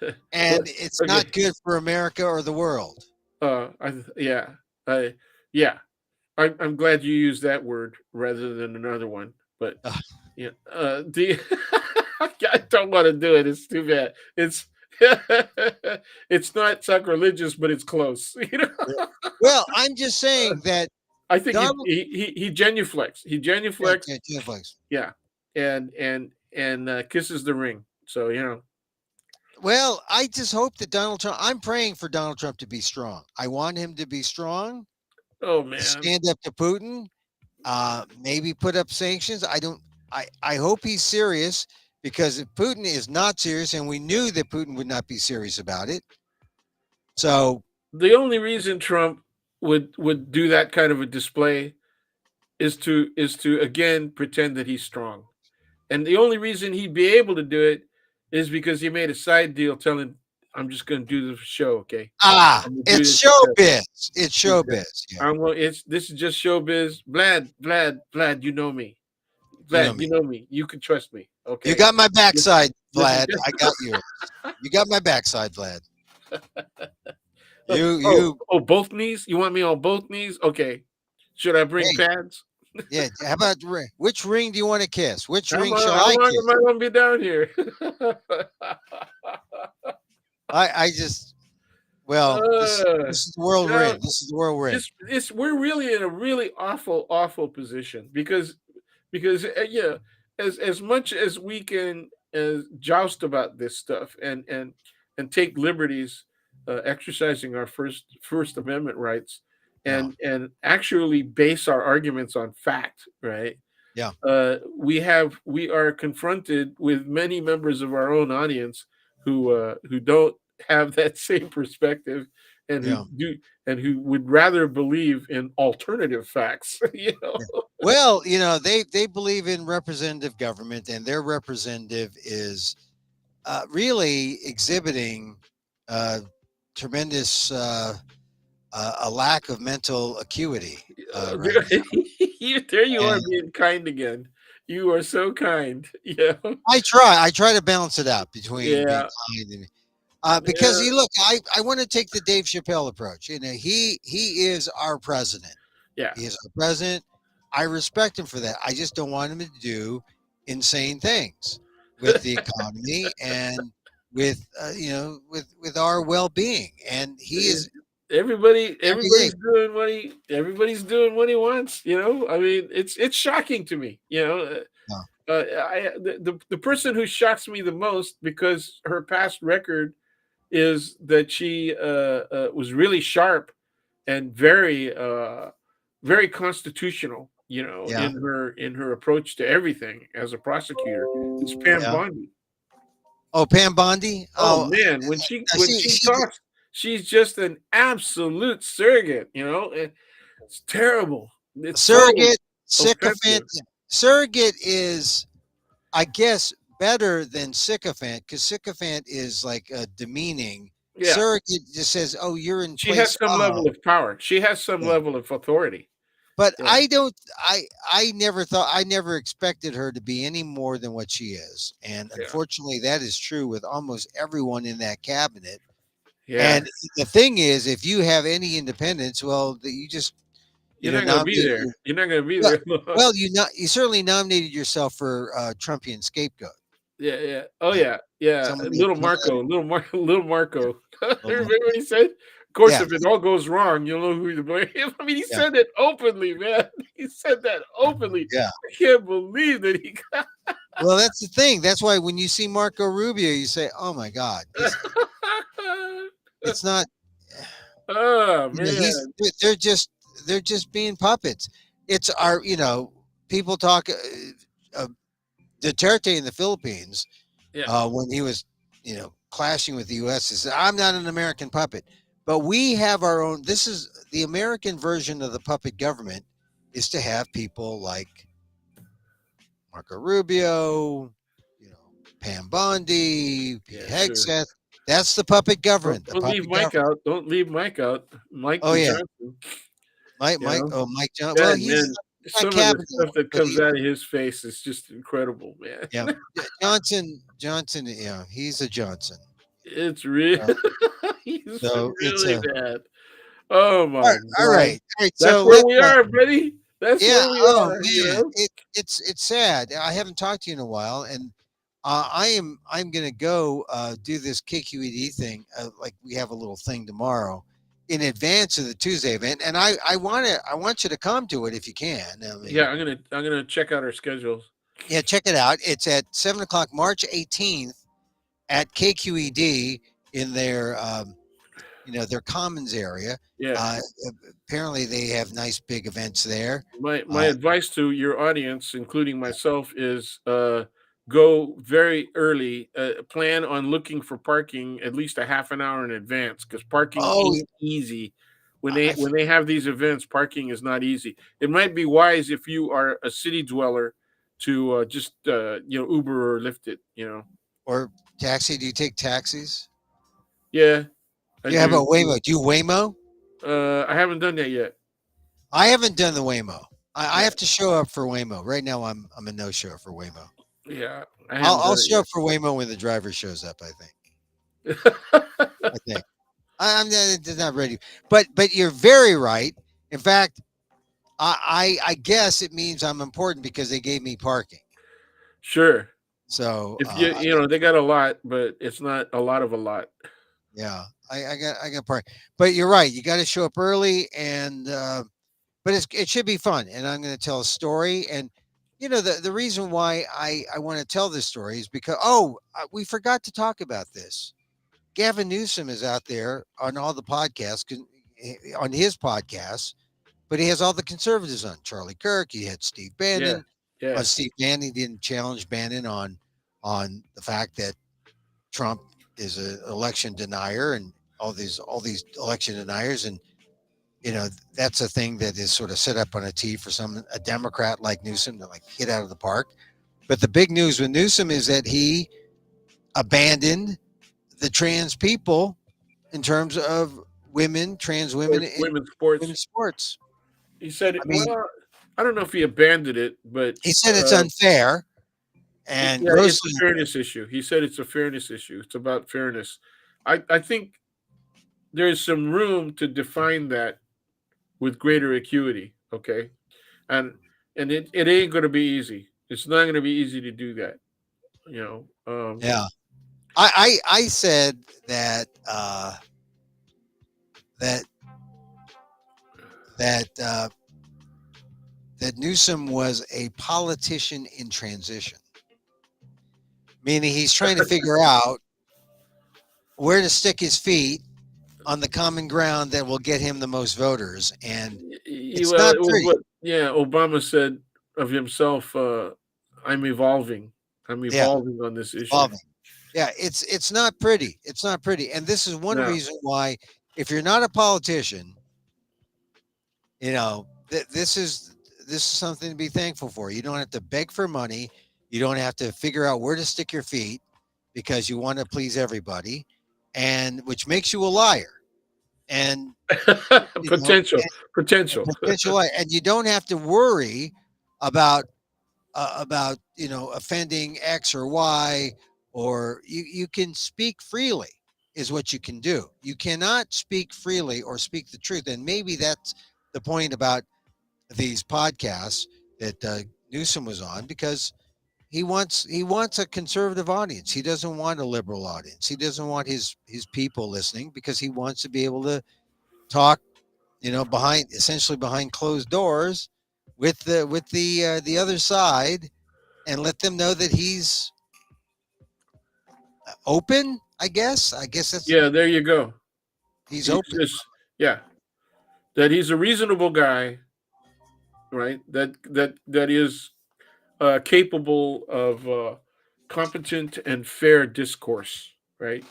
Well, it's okay. not good for America or the world. Yeah. I yeah. I'm glad you used that word rather than another one. But Ugh, yeah, the I don't want to do it. It's too bad. It's not sacrilegious, but it's close. Well, I'm just saying that I think Donald. he genuflects. He Yeah, genuflects. yeah, Netflix. Yeah, and kisses the ring. So Well, I just hope that Donald Trump. I'm praying for Donald Trump to be strong. I want him to be strong, oh to man, stand up to Putin. Maybe put up sanctions. I don't. I hope he's serious because if Putin is not serious, and we knew that Putin would not be serious about it. So the only reason Trump would do that kind of a display is to again pretend that he's strong. And the only reason he'd be able to do it is because he made a side deal telling, I'm just going to do this show, okay? I'm going to do it's this because showbiz. It's showbiz. Yeah, this is just showbiz. Vlad, you know me. you know Vlad, me. you know me. You can trust me, You okay? got my This, backside, this is Vlad. I got yours. You got my backside, Vlad. oh, You. both knees? You want me on both knees? Okay. Should I bring Hey, pads? yeah. How about the ring? Which ring do you want to kiss? Which ring shall How I long am kiss? I going to be down here? I just. Well, uh, this is the world we're yeah, in. This is the world we're in. it's we're really in a really awful position because yeah, as much as we can joust about this stuff and take liberties, exercising our First Amendment rights, Yeah, and actually base our arguments on fact, right? yeah, We are confronted with many members of our own audience who don't have that same perspective and who yeah. do and who would rather believe in alternative facts. Yeah. Well, they believe in representative government, and their representative is really exhibiting uh, tremendous a lack of mental acuity right now. There you are And being kind again. You are so kind. Yeah. I try to balance it out between being Yeah. kind and because Yeah. you look, I want to take the Dave Chappelle approach. He is our president. Yeah. He is our president. I respect him for that. I just don't want him to do insane things with the economy and with with our well-being. And he is every day. Everybody's doing what he wants. I mean, it's shocking to me. No, The person who shocks me the most because her past record is that she was really sharp and very constitutional. yeah, In her approach to everything as a prosecutor, it's Pam yeah. Bondi. Oh, Pam Bondi. Oh Oh, man, when she I when see. she talks, she's just an absolute surrogate. And it's terrible. It's so Surrogate, sycophant. offensive. Surrogate is, I guess, better than sycophant because sycophant is like demeaning. Yeah, Surrogate just says, "Oh, you're in she has place some of." level of power. She has some Yeah. level of authority. But Yeah, I don't. I never thought. I never expected her to be any more than what she is, and yeah, unfortunately, that is true with almost everyone in that cabinet. yeah. And the thing is, if you have any independence, well, you just You're not gonna be nominate. there. You're not gonna be Well, there. you certainly nominated yourself for Trumpian scapegoat. Yeah, yeah. Oh Yeah, yeah, yeah. someone that Little comes out. Marco, little Marco. Of, Remember what he said? Of course, yeah, if it all goes wrong, you'll know who to blame. I mean, he yeah, said it openly, man. He said that openly. yeah. I can't believe that he got. Well, that's the thing. That's why when you see Marco Rubio, you say, "Oh my God, it's not." Oh He's man. they're just being puppets. It's our people talk uh, Duterte in the Philippines Yeah, when he was clashing with the U.S. He said, "I'm not an American puppet," but we have our own. This is the American version of the puppet government is to have people like Marco Rubio, Pam Bondi, Pete yeah, sure. Hegseth. That's the puppet Don't, government. The don't leave puppet Mike government. out. Don't leave Mike out. Mike Oh the yeah, Johnson. Mike, You Mike. know, Oh, Mike John. Well, God, he's man. not Some of the cabinet, stuff that but comes out of his face is just incredible, man. yeah, Johnson. Yeah, he's a Johnson. It's real. Uh, He's so it's really a bad. Oh my all god. right, all right. That's So where let we are, buddy. That's yeah. where we Oh are. man, it's sad. I haven't talked to you in a while, and I'm gonna go do this KQED thing. Like we have a little thing tomorrow in advance of the Tuesday event, and I want you to come to it if you can. I Yeah, mean, I'm gonna check out our schedules. yeah, check it out. It's at 7 o'clock, March 18th, at KQED in their their commons area. Yeah. Uh, Apparently, they have nice big events there. My Uh, advice to your audience, including myself, is go very early. Plan on looking for parking at least a half an hour in advance, because parking oh, ain't easy. When they I when they have these events, parking is not easy. It might be wise if you are a city dweller to just Uber or Lyft it. or taxi. Do you take taxis? Yeah, I Yeah, how do. about Waymo? Do you Waymo? I haven't done that yet. I haven't done the Waymo. I Yeah, have to show up for Waymo. Right now, I'm a no show for Waymo. yeah, I haven't I'll done show up for Waymo when the driver shows up. it yet. I think I'm not ready. But you're very right. In fact, I guess it means I'm important because they gave me parking. Sure. So If they got a lot, but it's not a lot of a lot. yeah, I got park. But you're right. You got to show up early, and but it should be fun. And I'm going to tell a story. And the reason why I want to tell this story is because we forgot to talk about this. Gavin Newsom is out there on all the podcasts, on his podcast, but he has all the conservatives on. Charlie Kirk. He had Steve Yeah, Bannon. yeah, Steve Bannon didn't challenge Bannon on the fact that Trump is an election denier and all these election deniers, and that's a thing that is sort of set up on a tee for a Democrat like Newsom to like hit out of the park. But the big news with Newsom is that he abandoned the trans people in terms of trans women in women's sports. women's sports. He said, I mean, well, I don't know if he abandoned it, but he said it's unfair and yeah, it's a grossly. fairness issue. He said it's a fairness issue. It's about fairness. I think there's some room to define that with greater acuity. Okay, and it ain't going to be easy. It's not going to be easy to do that. Yeah, I said that that that that Newsom was a politician in transition, meaning he's trying to figure out where to stick his feet on the common ground that will get him the most voters, and it's Well, not it was pretty. what Obama said of himself. I'm evolving. I'm Yeah, evolving on this issue. evolving. Yeah, it's not pretty. It's not pretty, and this is one No. reason why, if you're not a politician, this is something to be thankful for. You don't have to beg for money. You don't have to figure out where to stick your feet because you want to please everybody, and which makes you a liar. And you know, Potential, and potential. potential liar. And you don't have to worry about offending X or Y, or you can speak freely is what you can do. You cannot speak freely or speak the truth, and maybe that's the point about these podcasts that Newsom was on, because he wants a conservative audience. He doesn't want a liberal audience. He doesn't want his people listening because he wants to be able to talk, behind closed doors with the other side, and let them know that he's open. I guess that's Yeah, there you go. he's He's open. just yeah, that he's a reasonable guy, right? That is capable of competent and fair discourse, right?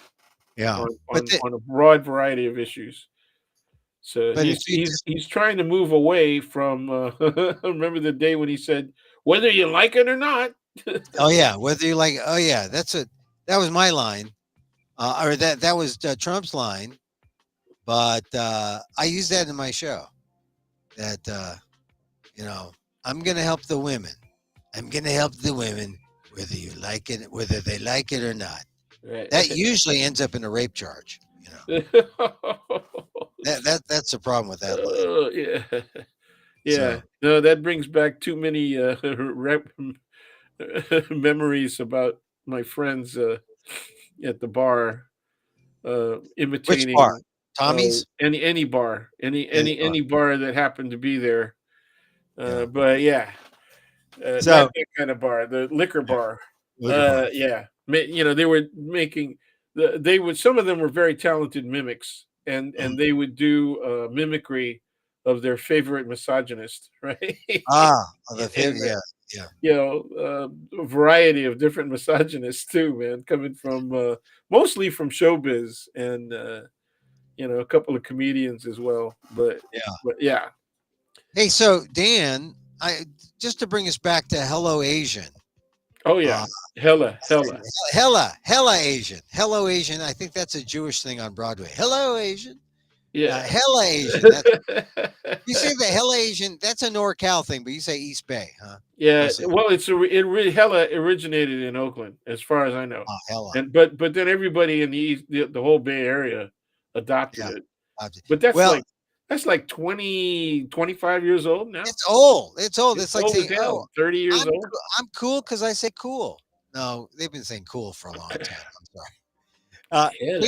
Yeah, On a broad variety of issues. So but if he's you he's just he's trying to move away from. Remember the day when he said, "Whether you like it or not." oh yeah, whether you like oh yeah, that was my line, or that was Trump's line, but I use that in my show. That you know, I'm gonna help the women. I'm gonna help the women whether they like it or not. That Right. usually ends up in a rape charge. That's the problem with that line. Yeah, yeah. So No, that brings back too many memories about my friends at the bar Which bar? imitating Tommy's? any bar, Any bar. any bar that happened to be there. Yeah. But yeah, not So that kind of bar, the liquor bar. liquor bar. Yeah, they were making they would some of them were very talented mimics, Mhm. and they would do mimicry of their favorite misogynist, right? The and favorite. Yeah. Yeah. a variety of different misogynists too, man, coming from mostly from showbiz and a couple of comedians as well. Yeah. But yeah, Hey, so Dan, I just to bring us back to Hello Asian. oh Uh, yeah, hella, Hella Asian. Hello Asian. I think that's a Jewish thing on Broadway. Hello Asian. yeah. Hella Asian. That's you say the Hella Asian. That's a NorCal thing, but you say East Bay, huh? Yeah, Mostly. well, it really hella originated in Oakland, as far as I know, Hella. and but then everybody in the east, the whole Bay Area, adopted Yeah. it. Uh, But Well, that's like 20, 25 years old now. it's old. It's old. It's It's like old saying, as "Oh, hell. 30 years old. I'm cool because I say cool." No, they've been saying cool for a long time. I'm sorry. Yeah.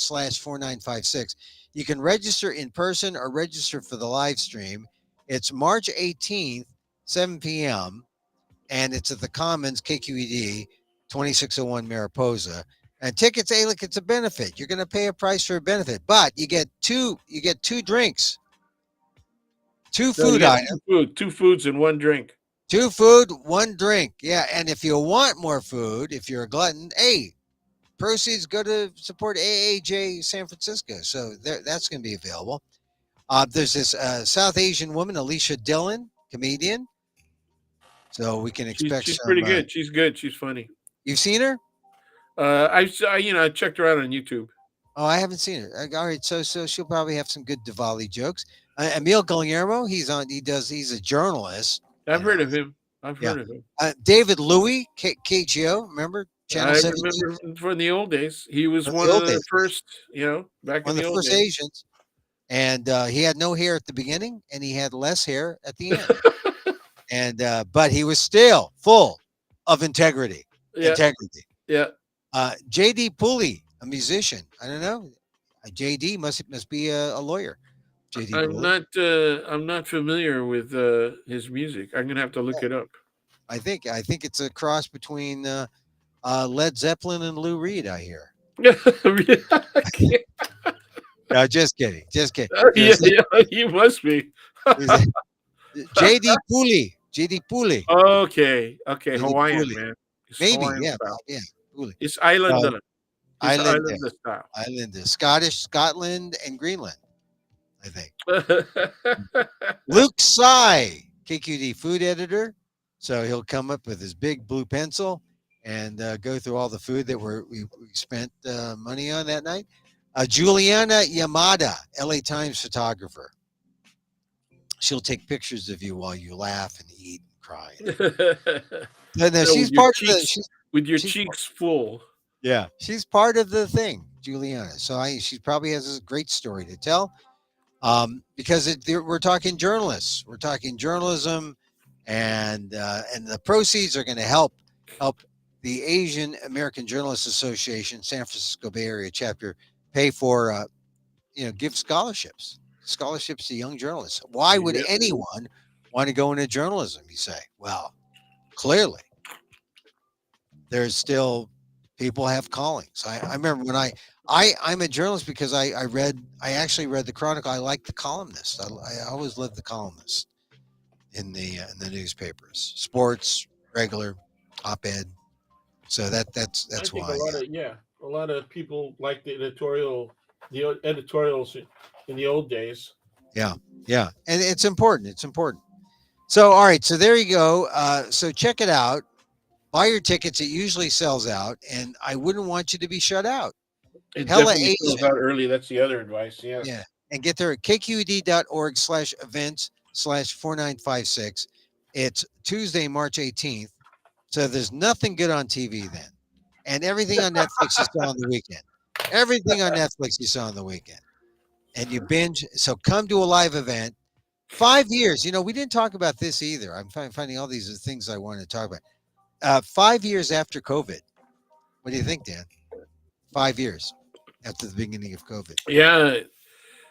KQED.org/event/4956. You can register in person or register for the live stream. It's March 18th, 7 p.m., and it's at the Commons, KQED, 2601 Mariposa. And tickets, hey, look, it's a benefit. You're going to pay a price for a benefit, but you get two drinks, two No, you food get items, two foods and one drink. two food, one drink. Yeah, and if you want more food, if you're a glutton, hey, proceeds go to support AAJ San Francisco. So that's going to be available. There's this South Asian woman, Alicia Dillon, comedian. So we can expect She's pretty some. good. She's good. She's funny. You've seen her? I checked her out on YouTube. Oh, I haven't seen her. All right, so she'll probably have some good Diwali jokes. Emil Guillermo, he's on. He's a journalist. I've heard of him. I've Yeah. heard of him. David Louis, KGO, remember Channel I 7 remember from the old days. He was from one the of old the days. first, back in One of the the old first days. Asians, and he had no hair at the beginning, and he had less hair at the end. And but he was still full of integrity. Yeah, Integrity. yeah. JD Pooley, a musician. I don't know. JD must be a lawyer. JD Pooley. I'm not familiar with his music. I'm gonna have to look it up. I think it's a cross between Led Zeppelin and Lou Reed. I hear. Yeah, No, just kidding. Just kidding. yeah, you must be. There's JD Pooley. JD Pooley. Okay, JD Hawaiian Pooley. man. It's Maybe. Hawaiian Yeah. style. Yeah. Pooley. It's Uh, Islander. It's Islander. Islander style. Islander. Scottish, Scotland, and Greenland. I think. Luke Sy, KQD food editor. So he'll come up with his big blue pencil and go through all the food that we spent money on that night. Juliana Yamada, LA Times photographer. She'll take pictures of you while you laugh and eat and cry. No, So she's part of the. with your she's cheeks full. Yeah, she's part of the thing, Juliana. So she probably has a great story to tell. Because we're talking journalists, we're talking journalism, and the proceeds are going to help the Asian American Journalists Association, San Francisco Bay Area chapter, pay for give scholarships to young journalists. Why would Yep. anyone want to go into journalism? You say, well, clearly there's still people have callings. I remember when I'm a journalist because I actually read the Chronicle. I like the columnists. I always loved the columnists in the newspapers, sports, regular, op-ed. So that's I think why. a lot of people like the editorials in the old days. Yeah, and it's important. It's important. So all right, so there you go. So check it out. Buy your tickets. It usually sells out, and I wouldn't want you to be shut out. It Hella definitely Asian. sells out early. That's the other advice. Yeah. Yeah. And get there at kqed.org/events/4956. It's Tuesday, March 18th. So there's nothing good on TV then. And everything on Netflix you saw on the weekend. Everything on Netflix you saw on the weekend. And you binge. So come to a live event. 5 years. We didn't talk about this either. I'm finding all these things I wanted to talk about. 5 years after COVID. What do you think, Dan? 5 years after the beginning of COVID. Yeah, you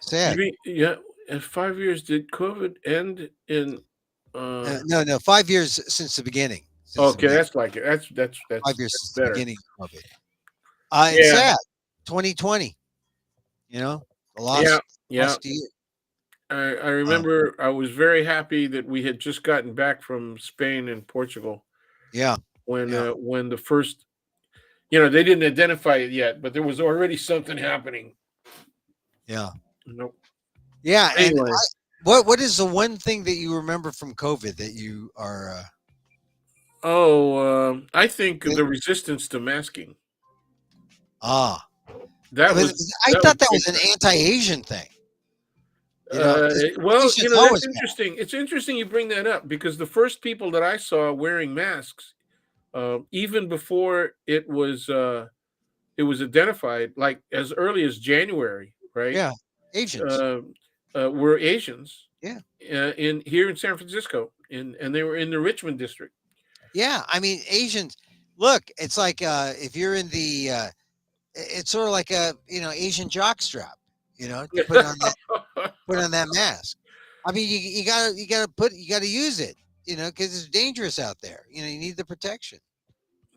Sad. mean yeah? In 5 years, did COVID end in? Uh, No, 5 years since the beginning. Since the okay, beginning. that's like it. Five years That's since the better. beginning of COVID. And Yeah, sad. 2020. You know, the yeah, yeah. lost year. I Uh, remember I was very happy that we had just gotten back from Spain and Portugal yeah, yeah, when the first, they didn't identify it yet, but there was already something happening. yeah, Nope. yeah. And Anyway, what is the one thing that you remember from COVID that you are? I think the resistance to masking. Ah, That but was I that was thought that big was an time. anti-Asian thing. You know, 'cause Well, Asians that's always mad. interesting. It's interesting you bring that up because the first people that I saw wearing masks, even before it was identified, like as early as January, right? Yeah, Asians. Uh, were Asians Yeah, in here in San Francisco, and they were in the Richmond district. yeah. I mean, Asians. Look, it's like if you're in the, it's sort of like a Asian jockstrap. To put on that mask. I mean, you gotta use it. Because it's dangerous out there. You need the protection.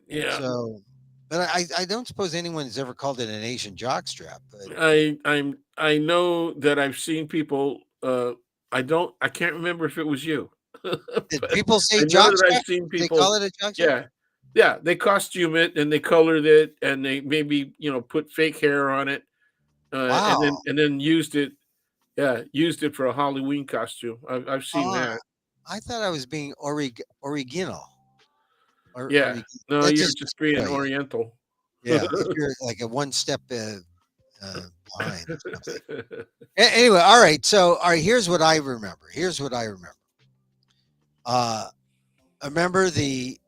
Yeah, So, but I don't suppose anyone's ever called it an Asian jockstrap. But I know that I've seen people. I can't remember if it was you, did but people say I know that I've jockstrap? seen They people. call it a jockstrap. Yeah, yeah, they costume it and they colored it and they maybe put fake hair on it, and Wow. then used it. Yeah, used it for a Halloween costume. I've seen Ah, that. I thought I was being original. Yeah, no, That's you're just just the being way. Oriental. Yeah, if you're like a one step behind or something. Anyway, all right. So, all right. Here's what I remember. Uh, I remember the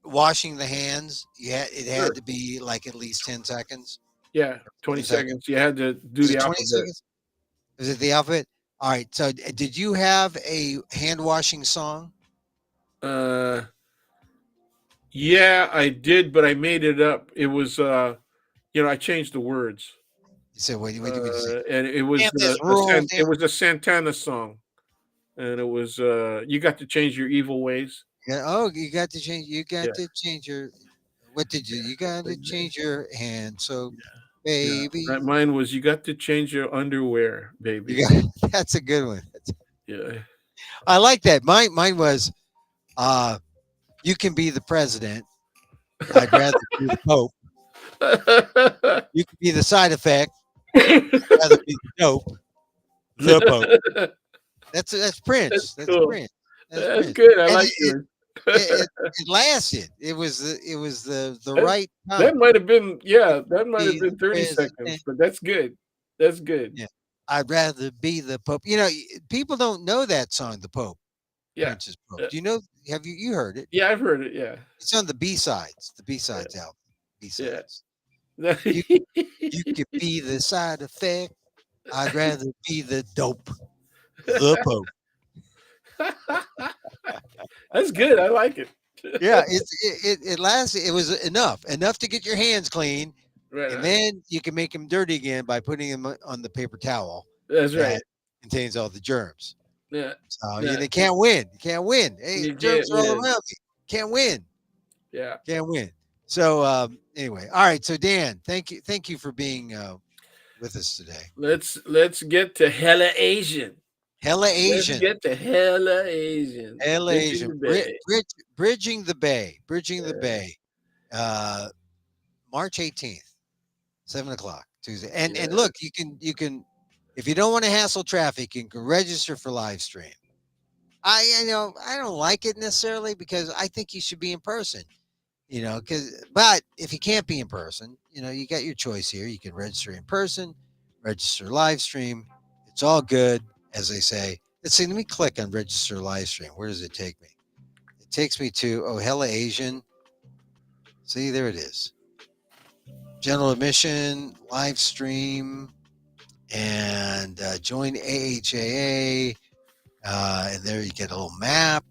washing the hands. It had Sure. to be like at least 10 seconds, Yeah, 20 20 seconds. seconds. You had to do Was it the 20 alphabet. seconds? Was it the alphabet? All right. So, did you have a hand washing song? Uh, yeah, I did, but I made it up. It was, I changed the words, You said, what did you say? and it Damn was this rule. it Damn. was a Santana song, and it was you got to change your evil ways. Yeah, oh, you got to change. You got Yeah, to change your. What did you? You got to change your hand. So, yeah. baby, Mine was you got to change your underwear, you baby. got. That's a good one. Yeah. I like that. Mine was. Uh, you can be the president. I'd rather be the pope. You can be the side effect. I'd rather be the dope. The pope. That's That's Prince. That's cool. Prince. That's That's Prince. good. I And like yours. it lasted. It was the That right that time. might have been, yeah, that might have Be the been 30 seconds, president. but that's good. That's good. Yeah. I'd rather be the Pope. People don't know that song, The Pope, Yeah. Prince's Pope. Uh, Do you know? Have you heard it? yeah, I've heard it. Yeah. It's on the B sides, Yeah. album. B Yeah. sides. You you could be the side effect. I'd rather be the dope. The Pope. That's good. I like it. Yeah, it lasted. It was enough to get your hands clean, Right and on. then you can make them dirty again by putting them on the paper towel That's right. that contains all the germs. Yeah. So Yeah. they can't win. You can't win. Hey, You can't germs are all win. around me. Can't win. Yeah. Can't win. So anyway, all right. So Dan, thank you for being with us today. Let's get to hella Asian. Hella Let's Asian, get to hella Asian. hella Bridging Asian, the Bay. bridging the Yeah. bay. Uh, March 18th, 7 o'clock Tuesday. And Yeah. look, you can if you don't want to hassle traffic, you can register for live stream. I don't like it necessarily because I think you should be in person. But if you can't be in person, you got your choice here. You can register in person, register live stream. It's all good, as they say. Let's see. Let me click on register live stream. Where does it take me? It takes me to hella Asian. See, there it is. General admission, live stream, and join AAJA. And there you get a little map.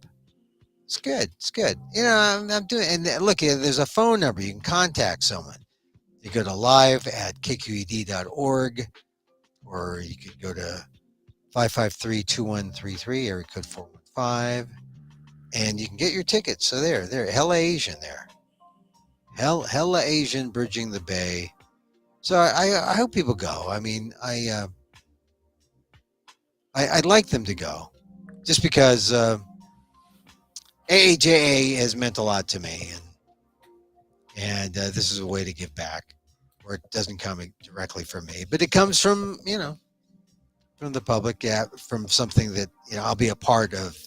It's good. It's good. I'm doing. And look, there's a phone number you can contact someone. You go to live@kqed.org, or you could go to 553-2133, area code 415, and you can get your tickets. So there, hella Asian there. Hella Asian bridging the bay. So I hope people go. I mean, I'd like them to go, just because AAJA has meant a lot to me, and this is a way to give back, where it doesn't come directly from me, but it comes from from the public, from something that I'll be a part of,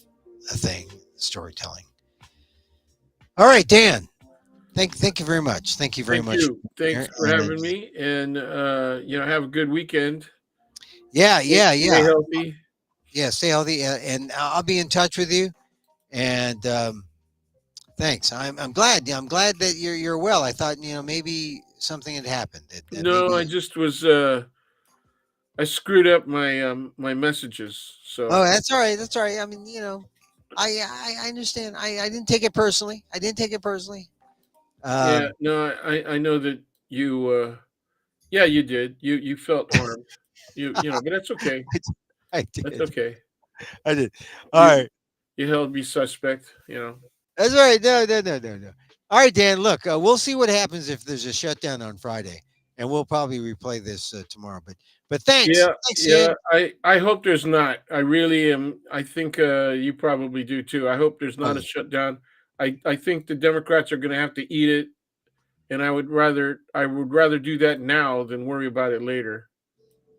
a thing, storytelling. All right, Dan. Thank you very much. Thank you very Thank much. you. Thanks for having me, and have a good weekend. Yeah, Stay healthy. yeah. Stay healthy, and I'll be in touch with you. And thanks. I'm glad. I'm glad that you're well. I thought maybe something had happened. That No, maybe. I just was I screwed up my messages. Oh, So that's all right. That's all right. I mean, I understand. I didn't take it personally. I didn't take it personally. yeah, Um, no, I know that you yeah, you did. You felt harmed. But that's okay. I That's did. okay. I did. All You right. you held me suspect. That's all right. No. All right, Dan. Look, we'll see what happens if there's a shutdown on Friday, and we'll probably replay this tomorrow. But thanks, Yeah, thanks, yeah. Dan. I hope there's not. I really am. I think you probably do too. I hope there's Oh, not a yeah. shutdown. I think the Democrats are going to have to eat it, and I would rather do that now than worry about it later.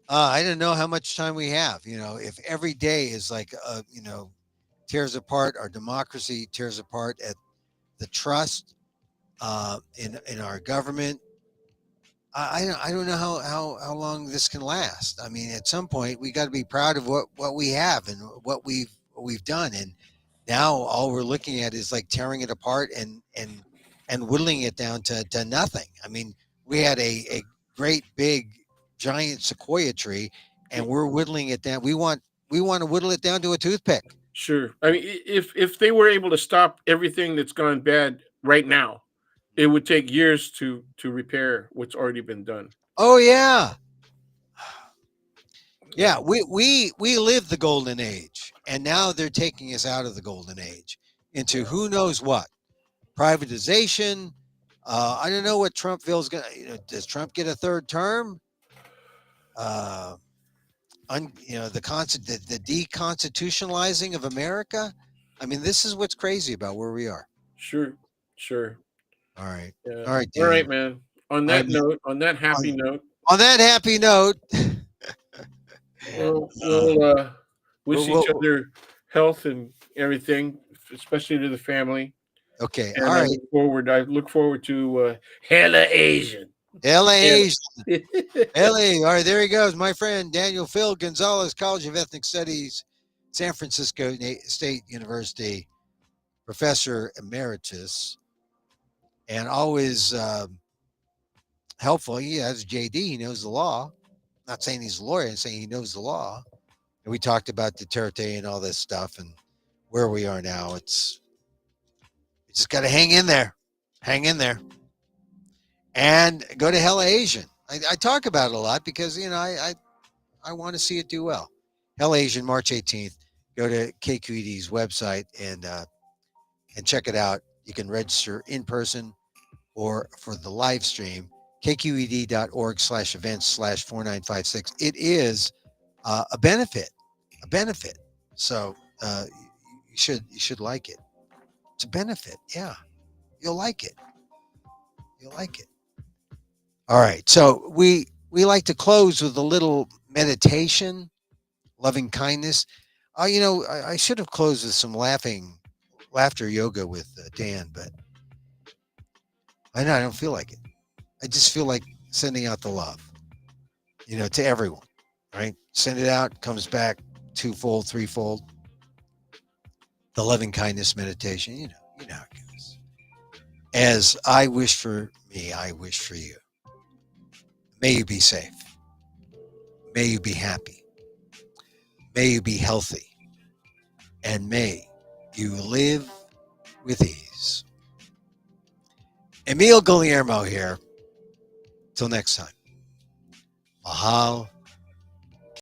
I don't know how much time we have. If every day is like, tears apart our democracy, tears apart at the trust in our government. I don't know how long this can last. I mean, at some point we got to be proud of what we have and what we've done. And now all we're looking at is like tearing it apart and whittling it down to nothing. I mean, we had a great big giant sequoia tree, and we're whittling it down. We want to whittle it down to a toothpick. Sure. I mean, if they were able to stop everything that's gone bad right now, it would take years to repair what's already been done. Oh yeah, Yeah, yeah. We lived the golden age, and now they're taking us out of the golden age into yeah, who knows what, privatization. I don't know what Trumpville's gonna. Does Trump get a third term? Uh, the deconstitutionalizing of America. I mean, this is what's crazy about where we are. sure, sure. All right, Yeah. all right, All Dan. right, man. On All right, that man. note, on that On, happy note, on that happy note, well, uh, we'll we'll, wish each we'll, other health and everything, especially to the family. okay, all And I right. look forward. I look forward to hella Asian. LA, Hella. LA. All right, there he goes, my friend Daniel Phil Gonzalez, College of Ethnic Studies, San Francisco State University, professor emeritus, and always helpful. He has JD. He knows the law. Not saying he's a lawyer. I'm saying he knows the law. And we talked about Duterte and all this stuff and where we are now. It's you just got to hang in there, hang in there, and go to Hella Asian. I talk about it a lot because I want to see it do well. Hella Asian, March 18th. Go to KQED's website and check it out. You can register in person or for the live stream. kqed.org/events/4956. It is a benefit, a benefit. So you should like it. It's a benefit. Yeah, you'll like it. You'll like it. All right. So we like to close with a little meditation, loving kindness. I should have closed with some laughter yoga with Dan, but I know I don't feel like it. I just feel like sending out the love, to everyone. Right? Send it out, comes back twofold, threefold. The loving kindness meditation. You know how it goes. As I wish for me, I wish for you. May you be safe. May you be happy. May you be healthy. And may you live with ease. Emil Guillermo here. Till next time. Mahal